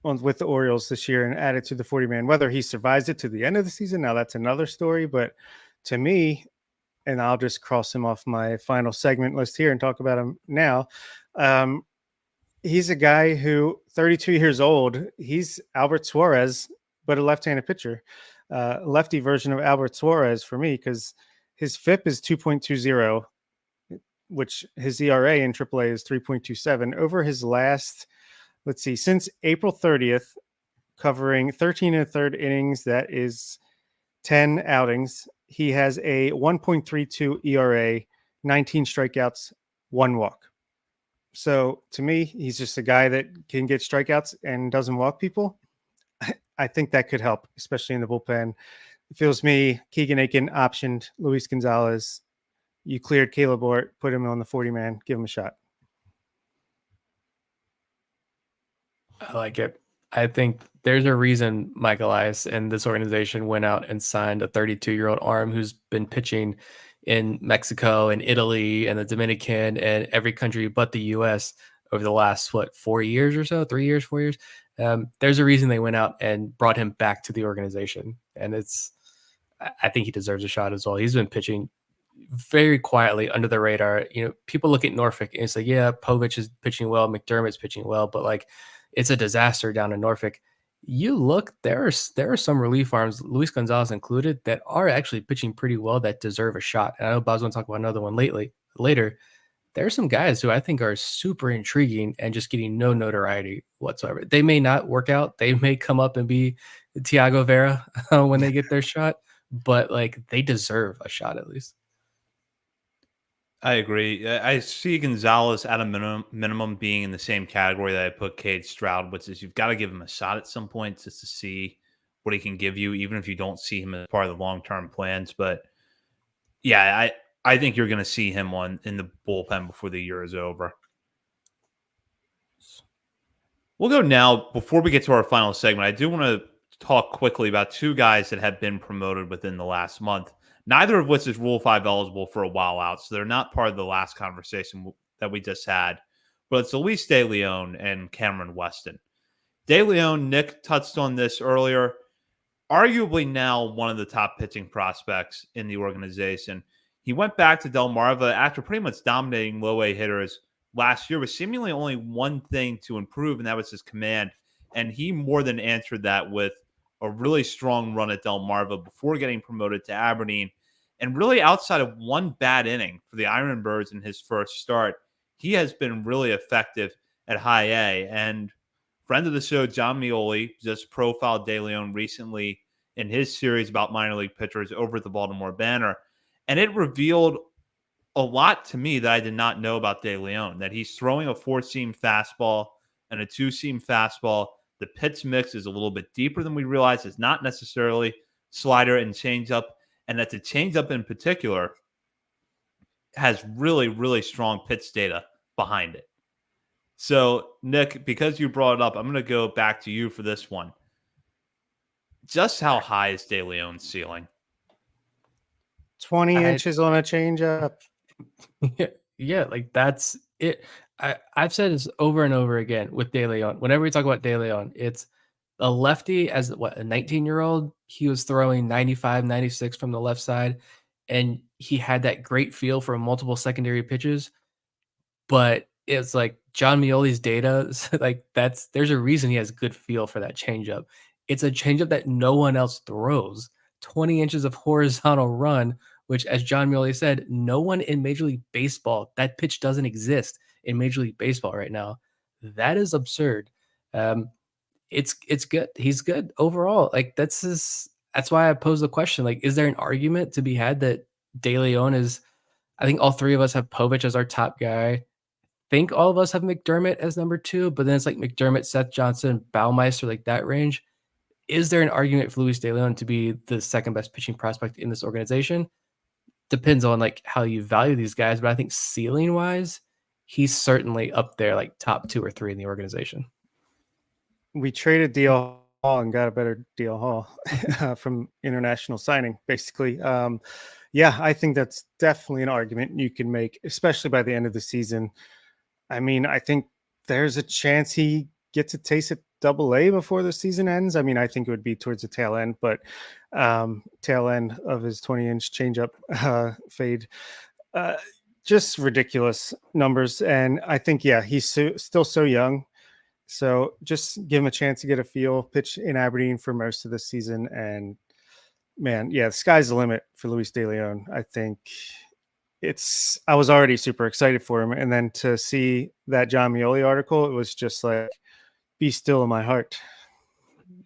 with the Orioles this year and add it to the 40-man. Whether he survives it to the end of the season, now that's another story. But to me, and I'll just cross him off my final segment list here and talk about him now. He's a guy who, 32 years old, he's Albert Suarez, but a left-handed pitcher. Lefty version of Albert Suarez for me, because his FIP is 2.20, which his ERA in AAA is 3.27. Over his last, let's see, since April 30th, covering 13 1/3 innings, that is 10 outings, he has a 1.32 ERA, 19 strikeouts, 1 walk. So to me, he's just a guy that can get strikeouts and doesn't walk people. I think that could help, especially in the bullpen. It feels me, Keegan Aiken optioned Luis Gonzalez. You cleared Caleb Ort, put him on the 40-man, give him a shot. I like it. I think there's a reason Mike Elias and this organization went out and signed a 32-year-old arm who's been pitching in Mexico and Italy and the Dominican and every country but the U.S. over the last, 4 years or so, 3 years, 4 years. There's a reason they went out and brought him back to the organization. And I think he deserves a shot as well. He's been pitching very quietly under the radar. You know, people look at Norfolk and it's like, yeah, Povich is pitching well, McDermott's pitching well, but like it's a disaster down in Norfolk. You look, there are some relief arms, Luis Gonzalez included, that are actually pitching pretty well that deserve a shot. And I know Bob's going to talk about another one later. There are some guys who I think are super intriguing and just getting no notoriety whatsoever. They may not work out. They may come up and be Thiago Vera when they get their shot, but like they deserve a shot at least. I agree. I see Gonzalez at a minimum being in the same category that I put Cade Stroud, which is you've got to give him a shot at some point just to see what he can give you, even if you don't see him as part of the long-term plans. But yeah, I think you're going to see him in the bullpen before the year is over. We'll go now. Before we get to our final segment, I do want to talk quickly about two guys that have been promoted within the last month, neither of which is Rule 5 eligible for a while out, so they're not part of the last conversation that we just had. But it's Luis De Leon and Cameron Weston. De Leon, Nick touched on this earlier, arguably now one of the top pitching prospects in the organization. He went back to Delmarva after pretty much dominating low-A hitters last year with seemingly only one thing to improve, and that was his command. And he more than answered that with a really strong run at Delmarva before getting promoted to Aberdeen. And really outside of one bad inning for the Ironbirds in his first start, he has been really effective at high A. And friend of the show, John Mioli, just profiled De Leon recently in his series about minor league pitchers over at the Baltimore Banner. And it revealed a lot to me that I did not know about De Leon, that he's throwing a four-seam fastball and a two-seam fastball. The pitch mix is a little bit deeper than we realize. It's not necessarily slider and changeup, and that the changeup in particular has really, really strong pitch data behind it. So, Nick, because you brought it up, I'm going to go back to you for this one. Just how high is De Leon's ceiling? 20 inches on a changeup. Yeah, like that's it. I've said this over and over again with De Leon. Whenever we talk about De Leon, it's a lefty as what, a 19-year-old. He was throwing 95, 96 from the left side, and he had that great feel for multiple secondary pitches. But it's like John Mioli's data, like there's a reason he has good feel for that changeup. It's a changeup that no one else throws. 20 inches of horizontal run, which, as John Mioli said, no one in Major League Baseball, that pitch doesn't exist in Major League Baseball right now. That is absurd. It's good. He's good overall. Like that's why I posed the question. Like, is there an argument to be had that De Leon is? I think all three of us have Povich as our top guy. I think all of us have McDermott as number 2, but then it's like McDermott, Seth Johnson, Baumeister, like that range. Is there an argument for Luis De Leon to be the second best pitching prospect in this organization? Depends on like how you value these guys, but I think ceiling wise, he's certainly up there, like top 2 or 3 in the organization. We traded DL Hall and got a better DL Hall from international signing, basically. Yeah, I think that's definitely an argument you can make, especially by the end of the season. I mean, I think there's a chance he gets a taste at Double-A before the season ends. I mean, I think it would be towards the tail end, but tail end of his 20-inch changeup fade. Just ridiculous numbers. And I think, yeah, he's still so young. So just give him a chance to get a feel, pitch in Aberdeen for most of the season. And man, yeah, the sky's the limit for Luis De Leon. I think I was already super excited for him. And then to see that John Mioli article, it was just like, be still in my heart.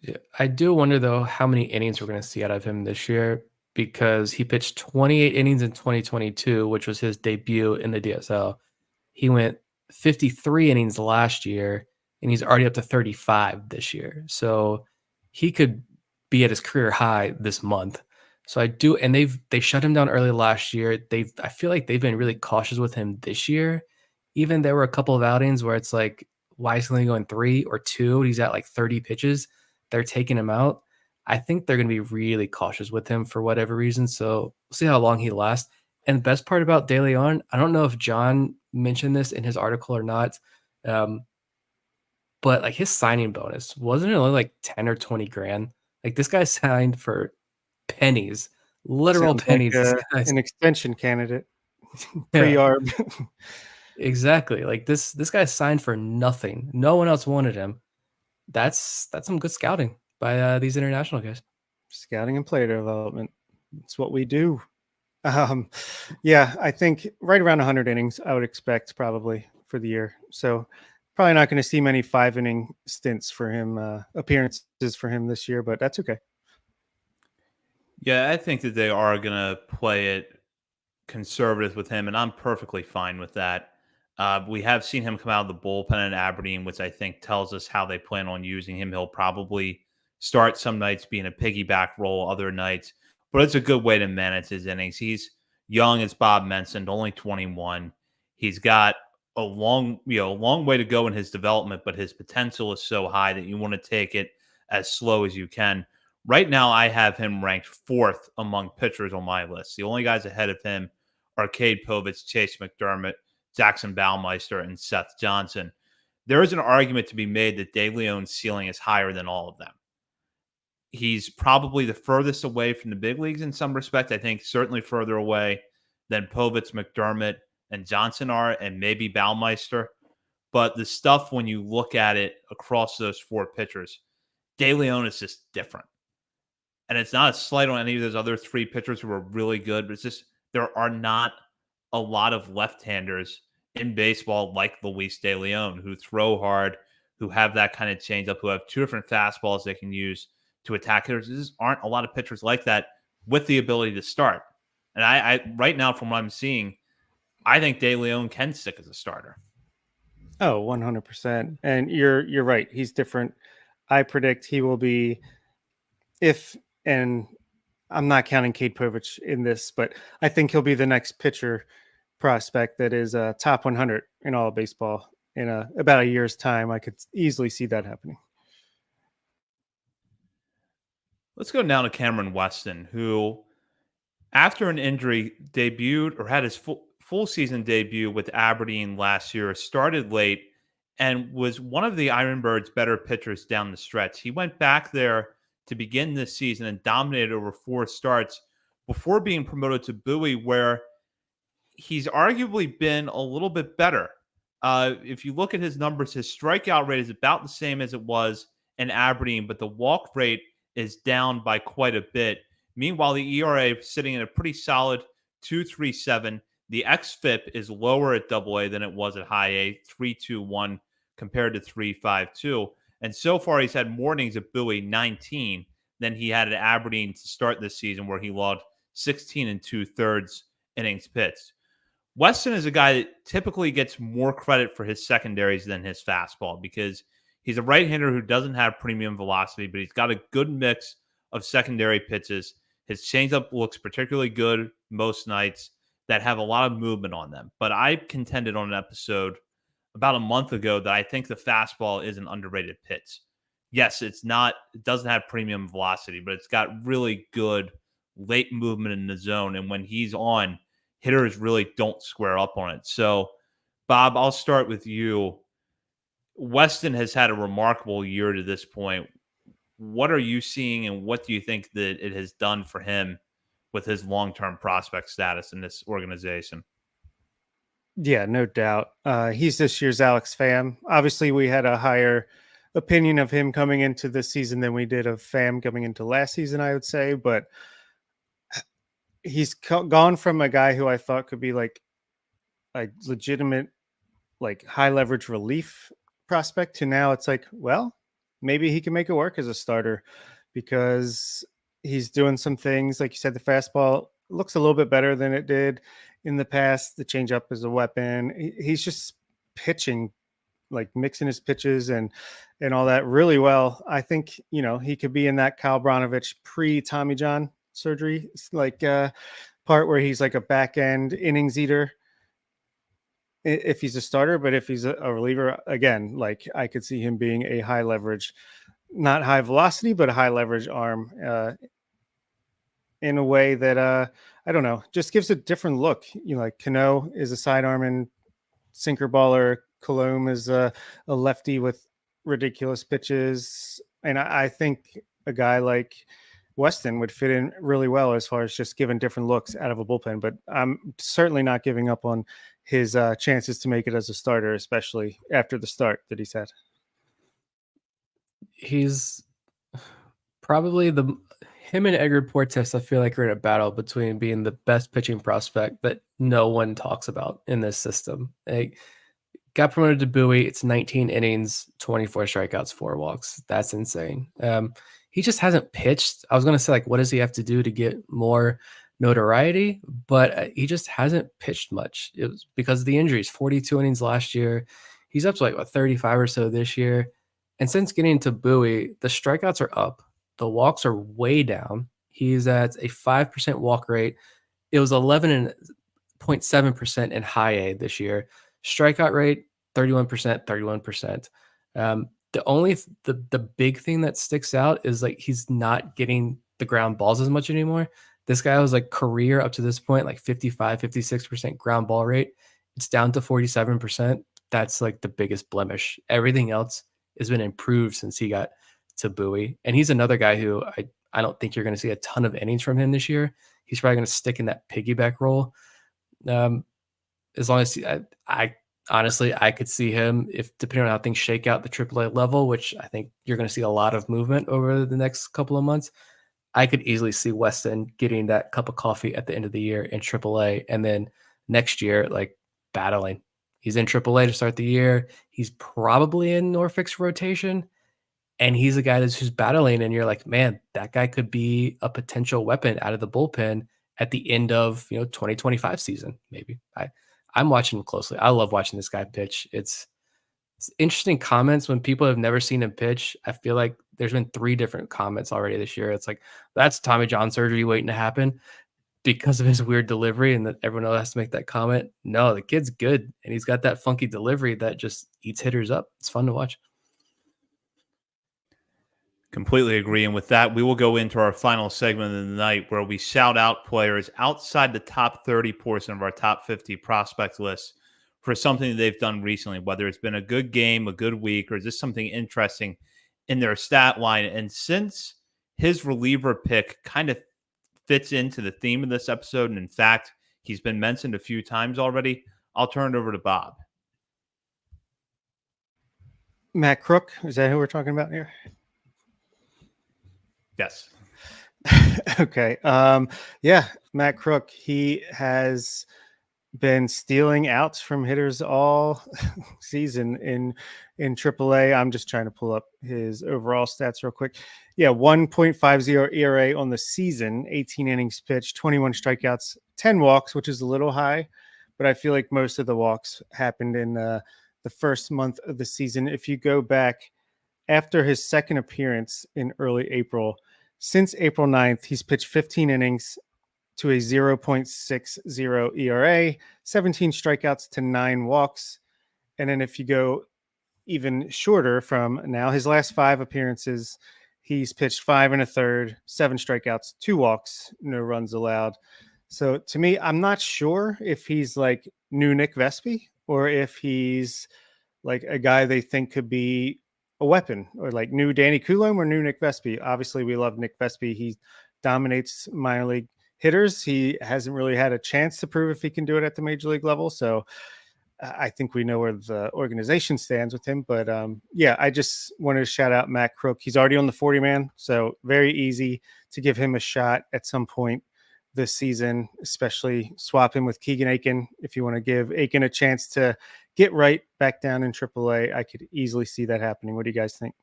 Yeah, I do wonder though how many innings we're going to see out of him this year, because he pitched 28 innings in 2022, which was his debut in the DSL. He went 53 innings last year, and he's already up to 35 this year. So he could be at his career high this month. So I do, and they shut him down early last year. I feel like they've been really cautious with him this year. Even there were a couple of outings where it's like, why is he only going 3 or 2? He's at like 30 pitches. They're taking him out. I think they're going to be really cautious with him for whatever reason. So we'll see how long he lasts. And the best part about De Leon, I don't know if John mentioned this in his article or not, but like his signing bonus, wasn't it only like 10 or 20 grand? Like this guy signed for pennies, literal Sounds pennies. like an extension candidate. Pre-arb. Exactly. Like this guy signed for nothing. No one else wanted him. That's some good scouting by these international guys. Scouting and player development. It's what we do. Yeah, I think right around 100 innings, I would expect probably for the year. So probably not going to see many 5-inning stints for him, appearances for him this year, but that's okay. Yeah, I think that they are going to play it conservative with him, and I'm perfectly fine with that. We have seen him come out of the bullpen in Aberdeen, which I think tells us how they plan on using him. He'll probably start some nights being a piggyback role, other nights, but it's a good way to manage his innings. He's young, as Bob mentioned, only 21. He's got a long way to go in his development, but his potential is so high that you want to take it as slow as you can. Right now, I have him ranked 4th among pitchers on my list. The only guys ahead of him are Cade Povich, Chase McDermott, Jackson Baumeister, and Seth Johnson. There is an argument to be made that De Leon's ceiling is higher than all of them. He's probably the furthest away from the big leagues in some respect. I think certainly further away than Povich, McDermott, and Johnson are, and maybe Baumeister. But the stuff, when you look at it across those 4 pitchers, De Leon is just different. And it's not a slight on any of those other 3 pitchers who are really good, but it's just there are not a lot of left-handers in baseball like Luis De Leon who throw hard, who have that kind of changeup, who have 2 different fastballs they can use to attack hitters. There just aren't a lot of pitchers like that with the ability to start. And I right now, from what I'm seeing, I think De Leon can stick as a starter. Oh, 100%. And you're right. He's different. I predict he will be, if, and I'm not counting Cade Povich in this, but I think he'll be the next pitcher prospect that is top 100 in all of baseball in about a year's time. I could easily see that happening. Let's go down to Cameron Weston, who, after an injury, debuted or had his full season debut with Aberdeen last year, started late, and was one of the Ironbirds' better pitchers down the stretch. He went back there to begin this season and dominated over 4 starts before being promoted to Bowie, where he's arguably been a little bit better. If you look at his numbers, his strikeout rate is about the same as it was in Aberdeen, but the walk rate is down by quite a bit. Meanwhile, the ERA is sitting at a pretty solid 2.37. The xFIP is lower at AA than it was at high A, 3.21 compared to 3.52. And so far, he's had mornings at Bowie 19 than he had at Aberdeen to start this season, where he logged 16 2/3 innings pitched. Weston is a guy that typically gets more credit for his secondaries than his fastball, because he's a right-hander who doesn't have premium velocity, but he's got a good mix of secondary pitches. His changeup looks particularly good most nights that have a lot of movement on them. But I contended on an episode about a month ago that I think the fastball is an underrated pitch. Yes, it doesn't have premium velocity, but it's got really good late movement in the zone. And when he's on, hitters really don't square up on it. So, Bob, I'll start with you. Weston has had a remarkable year to this point. What are you seeing, and what do you think that it has done for him with his long-term prospect status in this organization? Yeah, no doubt. He's this year's Alex Pham. Obviously, we had a higher opinion of him coming into this season than we did of Pham coming into last season, I would say. But he's gone from a guy who I thought could be like a legitimate, like high leverage relief prospect to now it's like, well, maybe he can make it work as a starter, because he's doing some things. Like you said, the fastball looks a little bit better than it did in the past. The changeup is a weapon. He's just pitching, like mixing his pitches and all that really well. I think, he could be in that Kyle Bronovich pre Tommy John surgery, like part where he's like a back end innings eater if he's a starter. But if he's a reliever, again, like I could see him being a high leverage, not high velocity, but a high leverage arm in a way that I don't know, just gives a different look. Like Cano is a sidearm and sinker baller. Colomb is a lefty with ridiculous pitches, and I think a guy like Weston would fit in really well as far as just giving different looks out of a bullpen. But I'm certainly not giving up on his chances to make it as a starter, especially after the start that he's had. He's probably him and Edgar Portes, I feel like, are in a battle between being the best pitching prospect that no one talks about in this system. Like, got promoted to Bowie. It's 19 innings, 24 strikeouts, 4 walks. That's insane. He just hasn't pitched. I was going to say, like, what does he have to do to get more notoriety? But he just hasn't pitched much. It was because of the injuries. 42 innings last year. He's up to like 35 or so this year. And since getting to Bowie, the strikeouts are up. The walks are way down. He's at a 5% walk rate. It was 11.7% in high A this year. Strikeout rate, 31%. The big thing that sticks out is like he's not getting the ground balls as much anymore. This guy was like career up to this point, like 55, 56% ground ball rate. It's down to 47%. That's like the biggest blemish. Everything else has been improved since he got to Bowie. And he's another guy who I don't think you're going to see a ton of innings from him this year. He's probably going to stick in that piggyback role. As long as I honestly, I could see him, if depending on how things shake out the AAA level, which I think you're going to see a lot of movement over the next couple of months. I could easily see Weston getting that cup of coffee at the end of the year in AAA, and then next year, like, battling. He's in AAA to start the year. He's probably in Norfolk's rotation, and he's a guy who's battling, and you're like, man, that guy could be a potential weapon out of the bullpen at the end of 2025 season. Maybe I'm watching him closely. I love watching this guy pitch. It's interesting comments when people have never seen him pitch. I feel like there's been 3 different comments already this year. It's like, that's Tommy John surgery waiting to happen because of his weird delivery, and that everyone else has to make that comment. No, the kid's good, and he's got that funky delivery that just eats hitters up. It's fun to watch. Completely agree. And with that, we will go into our final segment of the night where we shout out players outside the top 30 portion of our top 50 prospect list for something they've done recently, whether it's been a good game, a good week, or just something interesting in their stat line. And since his reliever pick kind of fits into the theme of this episode, and in fact, he's been mentioned a few times already, I'll turn it over to Bob. Matt Crook, is that who we're talking about here? Yes. Okay. Yeah, Matt Crook, he has been stealing outs from hitters all season in AAA. I'm just trying to pull up his overall stats real quick. Yeah, 1.50 ERA on the season, 18 innings pitched, 21 strikeouts, 10 walks, which is a little high, but I feel like most of the walks happened in the first month of the season. If you go back after his second appearance in early April, since April 9th, he's pitched 15 innings to a 0.60 ERA, 17 strikeouts to 9 walks. And then if you go even shorter from now, his last 5 appearances, he's pitched 5 1/3, 7 strikeouts, 2 walks, no runs allowed. So to me, I'm not sure if he's like new Nick Vespi or if he's like a guy they think could be a weapon, or like new Danny Coulombe or new Nick Vespi. Obviously, we love Nick Vespi. He dominates minor league hitters. He hasn't really had a chance to prove if he can do it at the major league level. So I think we know where the organization stands with him. But yeah, I just wanted to shout out Matt Crook. He's already on the 40-man, so very easy to give him a shot at some point this season, especially swap him with Keegan Aiken. If you want to give Aiken a chance to get right back down in AAA, I could easily see that happening. What do you guys think?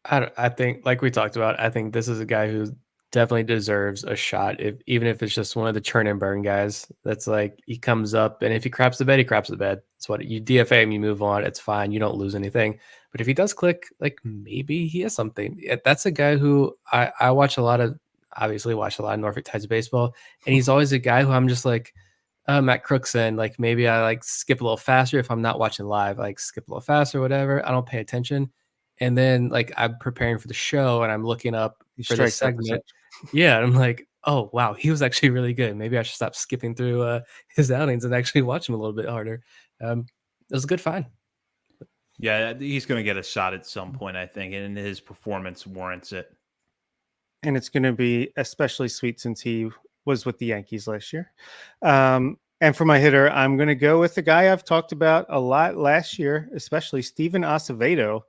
I think, like we talked about, I think this is a guy who definitely deserves a shot, even if it's just one of the churn and burn guys. That's like, he comes up, and if he craps the bed, he craps the bed. It's what you DFA him, you move on. It's fine. You don't lose anything. But if he does click, like, maybe he has something. That's a guy who I watch a lot of, obviously watch a lot of Norfolk Tides baseball, and he's always a guy who I'm just like, Matt Crookson, like, maybe I like skip a little faster if I'm not watching live, like skip a little faster, whatever. I don't pay attention. And then like I'm preparing for the show and I'm looking up for this segment. Yeah, and I'm like, oh wow, he was actually really good. Maybe I should stop skipping through his outings and actually watch him a little bit harder. It was a good find. Yeah, he's going to get a shot at some point, I think, and his performance warrants it. And it's going to be especially sweet since he was with the Yankees last year. And for my hitter, I'm going to go with the guy I've talked about a lot last year, especially Steven Acevedo,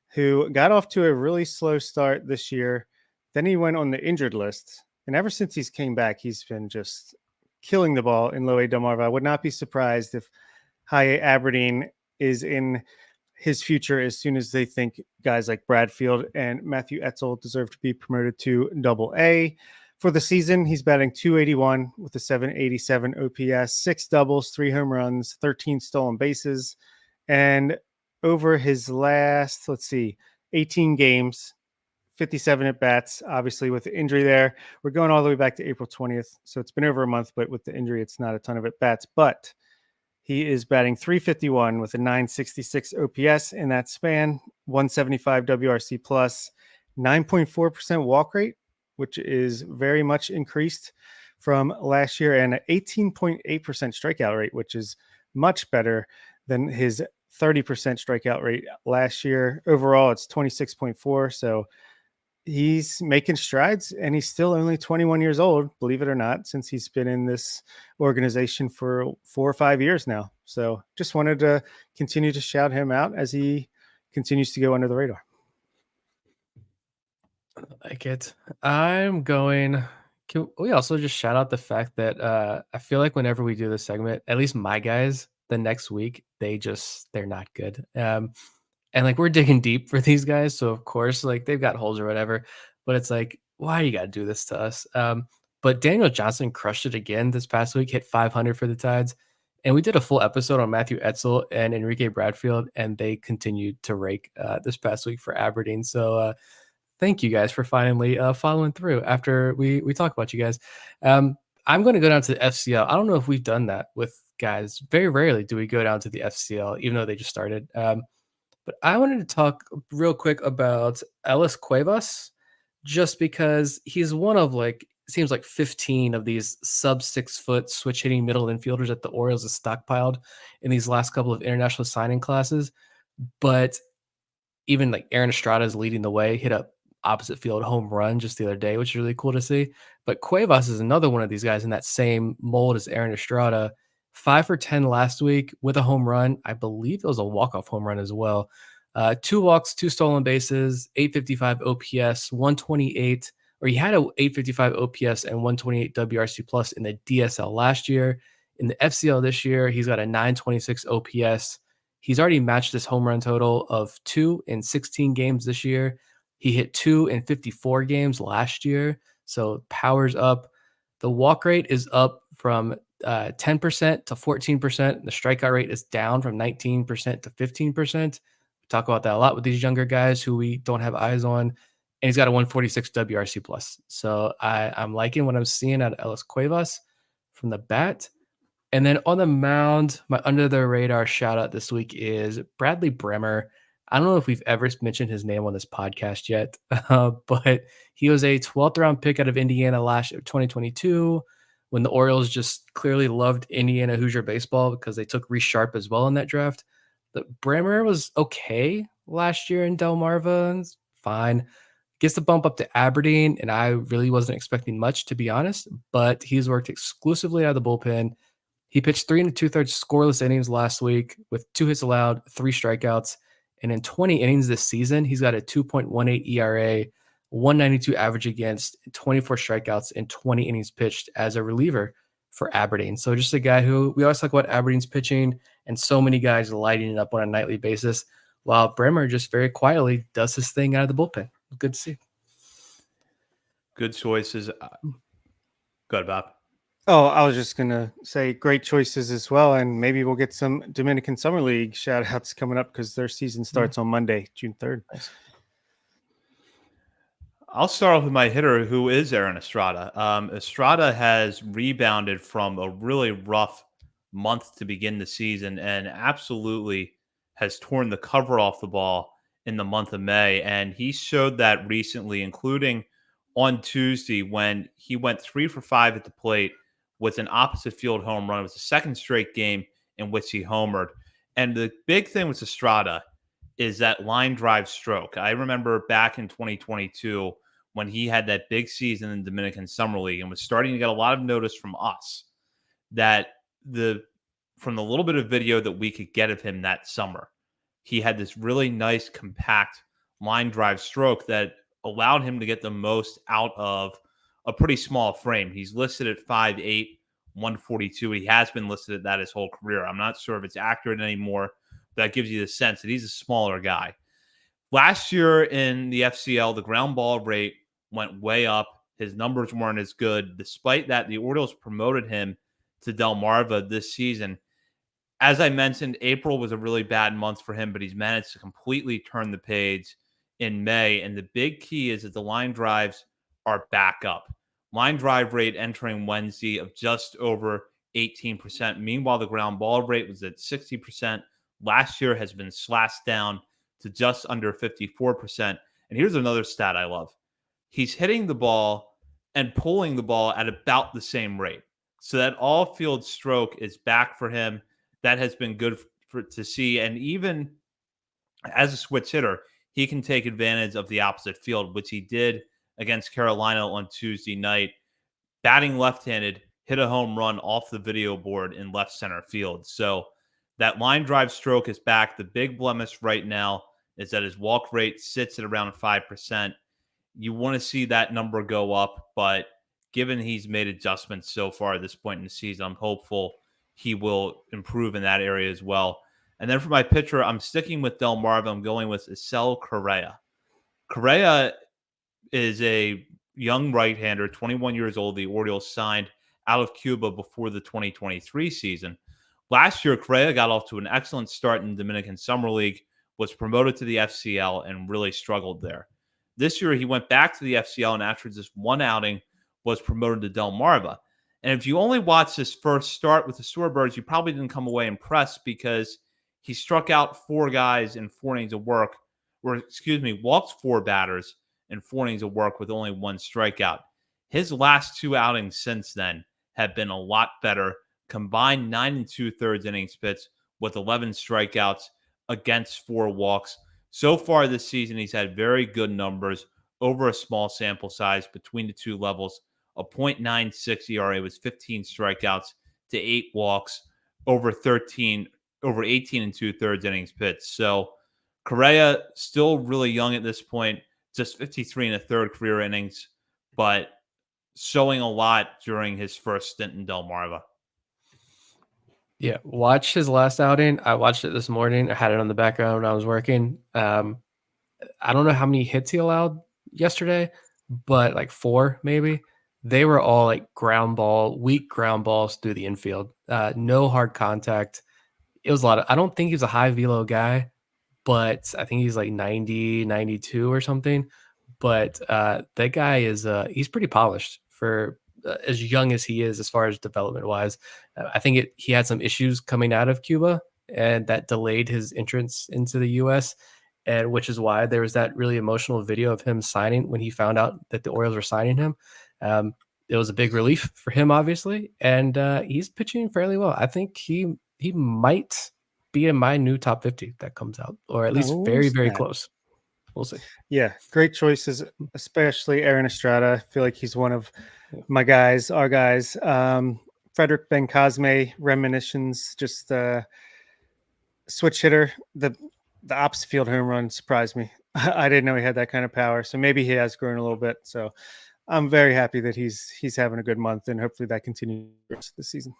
who got off to a really slow start this year. Then he went on the injured list. And ever since he's came back, he's been just killing the ball in low A Delmarva. I would not be surprised if high A Aberdeen is in his future as soon as they think guys like Bradfield and Matthew Etzel deserve to be promoted to Double A. For the season, he's batting .281 with a .787 OPS, 6 doubles, 3 home runs, 13 stolen bases. And over his last, 18 games, 57 at bats, obviously with the injury there. We're going all the way back to April 20th. So it's been over a month, but with the injury, it's not a ton of at bats. But he is batting .351 with a .966 OPS in that span, 175 WRC plus, 9.4% walk rate, which is very much increased from last year, and an 18.8% strikeout rate, which is much better than his 30% strikeout rate last year. Overall, it's 26.4. So he's making strides, and he's still only 21 years old, believe it or not, since he's been in this organization for 4 or 5 years now. So just wanted to continue to shout him out as he continues to go under the radar. I like it. I'm going. Can we also just shout out the fact that I feel like whenever we do this segment, at least my guys, the next week, they're not good. And like, we're digging deep for these guys. So of course, like, they've got holes or whatever, but it's like, why you got to do this to us? But Daniel Johnson crushed it again this past week, hit 500 for the Tides. And we did a full episode on Matthew Etzel and Enrique Bradfield, and they continued to rake this past week for Aberdeen. So thank you guys for finally following through after we talk about you guys. I'm going to go down to the FCL. I don't know if we've done that with guys. Very rarely do we go down to the FCL, even though they just started. But I wanted to talk real quick about Ellis Cuevas, just because he's one of seems like 15 of these sub 6 foot switch hitting middle infielders that the Orioles have stockpiled in these last couple of international signing classes. But even like Aaron Estrada is leading the way, hit a opposite field home run just the other day, which is really cool to see. But Cuevas is another one of these guys in that same mold as Aaron Estrada. 5 for 10 last week with a home run. I believe it was a walk-off home run as well. 2 walks, 2 stolen bases, 855 OPS, 128, or he had a 855 OPS and 128 WRC plus in the DSL last year. In the FCL this year, he's got a 926 OPS. He's already matched this home run total of 2 in 16 games this year. He hit 2 in 54 games last year. So power's up. The walk rate is up from 10% to 14%. The strikeout rate is down from 19% to 15%. We talk about that a lot with these younger guys who we don't have eyes on. And he's got a 146 WRC plus. So I'm liking what I'm seeing out of Ellis Cuevas from the bat. And then on the mound, my under the radar shout out this week is Bradley Bremer. I don't know if we've ever mentioned his name on this podcast yet, but he was a 12th round pick out of Indiana last year, 2022, when the Orioles just clearly loved Indiana Hoosier baseball because they took Reese Sharp as well in that draft. But Bremer was okay last year in Delmarva. It's fine. Gets the bump up to Aberdeen, and I really wasn't expecting much, to be honest, but he's worked exclusively out of the bullpen. He pitched 3 2/3 scoreless innings last week with 2 hits allowed, 3 strikeouts. And in 20 innings this season, he's got a 2.18 ERA, 192 average against, 24 strikeouts, and 20 innings pitched as a reliever for Aberdeen. So just a guy who we always talk about Aberdeen's pitching and so many guys lighting it up on a nightly basis, while Bremer just very quietly does his thing out of the bullpen. Good to see. Good choices. Go ahead, Bob. Oh, I was just going to say great choices as well. And maybe we'll get some Dominican Summer League shout outs coming up because their season starts on Monday, June 3rd. Nice. I'll start off with my hitter, who is Aaron Estrada. Estrada has rebounded from a really rough month to begin the season and absolutely has torn the cover off the ball in the month of May. And he showed that recently, including on Tuesday when he went 3 for 5 at the plate with an opposite field home run. It was the second straight game in which he homered. And the big thing with Estrada is that line drive stroke. I remember back in 2022 when he had that big season in Dominican Summer League and was starting to get a lot of notice from us that from the little bit of video that we could get of him that summer, he had this really nice, compact line drive stroke that allowed him to get the most out of a pretty small frame. He's listed at 5'8", 142. He has been listed at that his whole career. I'm not sure if it's accurate anymore. That gives you the sense that he's a smaller guy. Last year in the FCL, the ground ball rate went way up. His numbers weren't as good. Despite that, the Orioles promoted him to Delmarva this season. As I mentioned, April was a really bad month for him, but he's managed to completely turn the page in May. And the big key is that the line drives are back up. Line drive rate entering Wednesday of just over 18%. Meanwhile, the ground ball rate was at 60%. Last year has been slashed down to just under 54%. And here's another stat I love. He's hitting the ball and pulling the ball at about the same rate. So that all-field stroke is back for him. That has been good to see. And even as a switch hitter, he can take advantage of the opposite field, which he did against Carolina on Tuesday night. Batting left-handed, hit a home run off the video board in left center field. So that line drive stroke is back. The big blemish right now is that his walk rate sits at around 5%. You want to see that number go up, but given he's made adjustments so far at this point in the season, I'm hopeful he will improve in that area as well. And then for my pitcher, I'm sticking with Delmarva. I'm going with Isel Correa. Correa is a young right-hander, 21 years old. The Orioles signed out of Cuba before the 2023 season. Last year, Correa got off to an excellent start in the Dominican Summer League, was promoted to the FCL, and really struggled there. This year, he went back to the FCL, and after just one outing, was promoted to Delmarva. And if you only watched his first start with the Shorebirds, you probably didn't come away impressed because he struck out 4 guys in 4 innings of work, walked 4 batters in 4 innings of work with only 1 strikeout. His last 2 outings since then have been a lot better. Combined 9 2/3 innings pitched with 11 strikeouts against 4 walks. So far this season, he's had very good numbers over a small sample size between the 2 levels. A .96 ERA with 15 strikeouts to 8 walks over 18 2/3 innings pitched. So Correa still really young at this point, just 53 1/3 career innings, but showing a lot during his first stint in Delmarva. Yeah, watch his last outing. I watched it this morning. I had it on the background when I was working. I don't know how many hits he allowed yesterday, but like 4 maybe. They were all like weak ground balls through the infield. No hard contact. It was a lot of, I don't think he's a high velo guy, but I think he's like 90, 92 or something. But that guy is, he's pretty polished for as young as he is, as far as development wise. I think he had some issues coming out of Cuba, and that delayed his entrance into the U.S., and which is why there was that really emotional video of him signing when he found out that the Orioles were signing him. It was a big relief for him, obviously, and he's pitching fairly well. I think he might be in my new top 50 that comes out, or at least very, very close. We'll see. Yeah, great choices, especially Aaron Estrada. I feel like he's one of my guys, our guys. Frederick Bencosme, reminiscence, just switch hitter. The opposite field home run surprised me. I didn't know he had that kind of power. So maybe he has grown a little bit. So I'm very happy that he's having a good month, and hopefully that continues this season.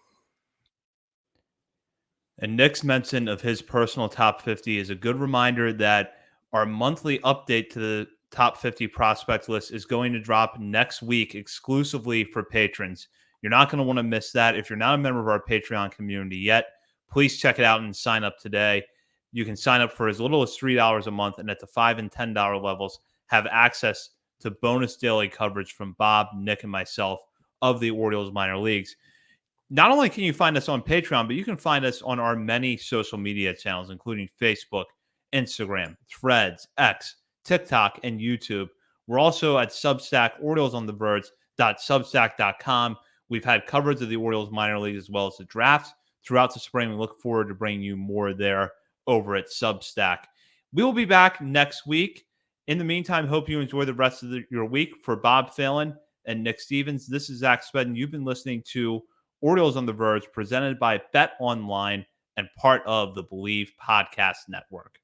And Nick's mention of his personal top 50 is a good reminder that our monthly update to the top 50 prospect list is going to drop next week exclusively for patrons. You're not going to want to miss that. If you're not a member of our Patreon community yet, please check it out and sign up today. You can sign up for as little as $3 a month, and at the $5 and $10 levels, have access to bonus daily coverage from Bob, Nick, and myself of the Orioles minor leagues. Not only can you find us on Patreon, but you can find us on our many social media channels, including Facebook, Instagram, Threads, X, TikTok, and YouTube. We're also at Substack, OriolesOnTheVerge.substack.com. We've had coverage of the Orioles minor league as well as the draft throughout the spring. We look forward to bringing you more there over at Substack. We will be back next week. In the meantime, hope you enjoy the rest of your week. For Bob Phelan and Nick Stevens, this is Zach Spedden. You've been listening to Orioles on the Verge, presented by Bet Online and part of the Believe Podcast Network.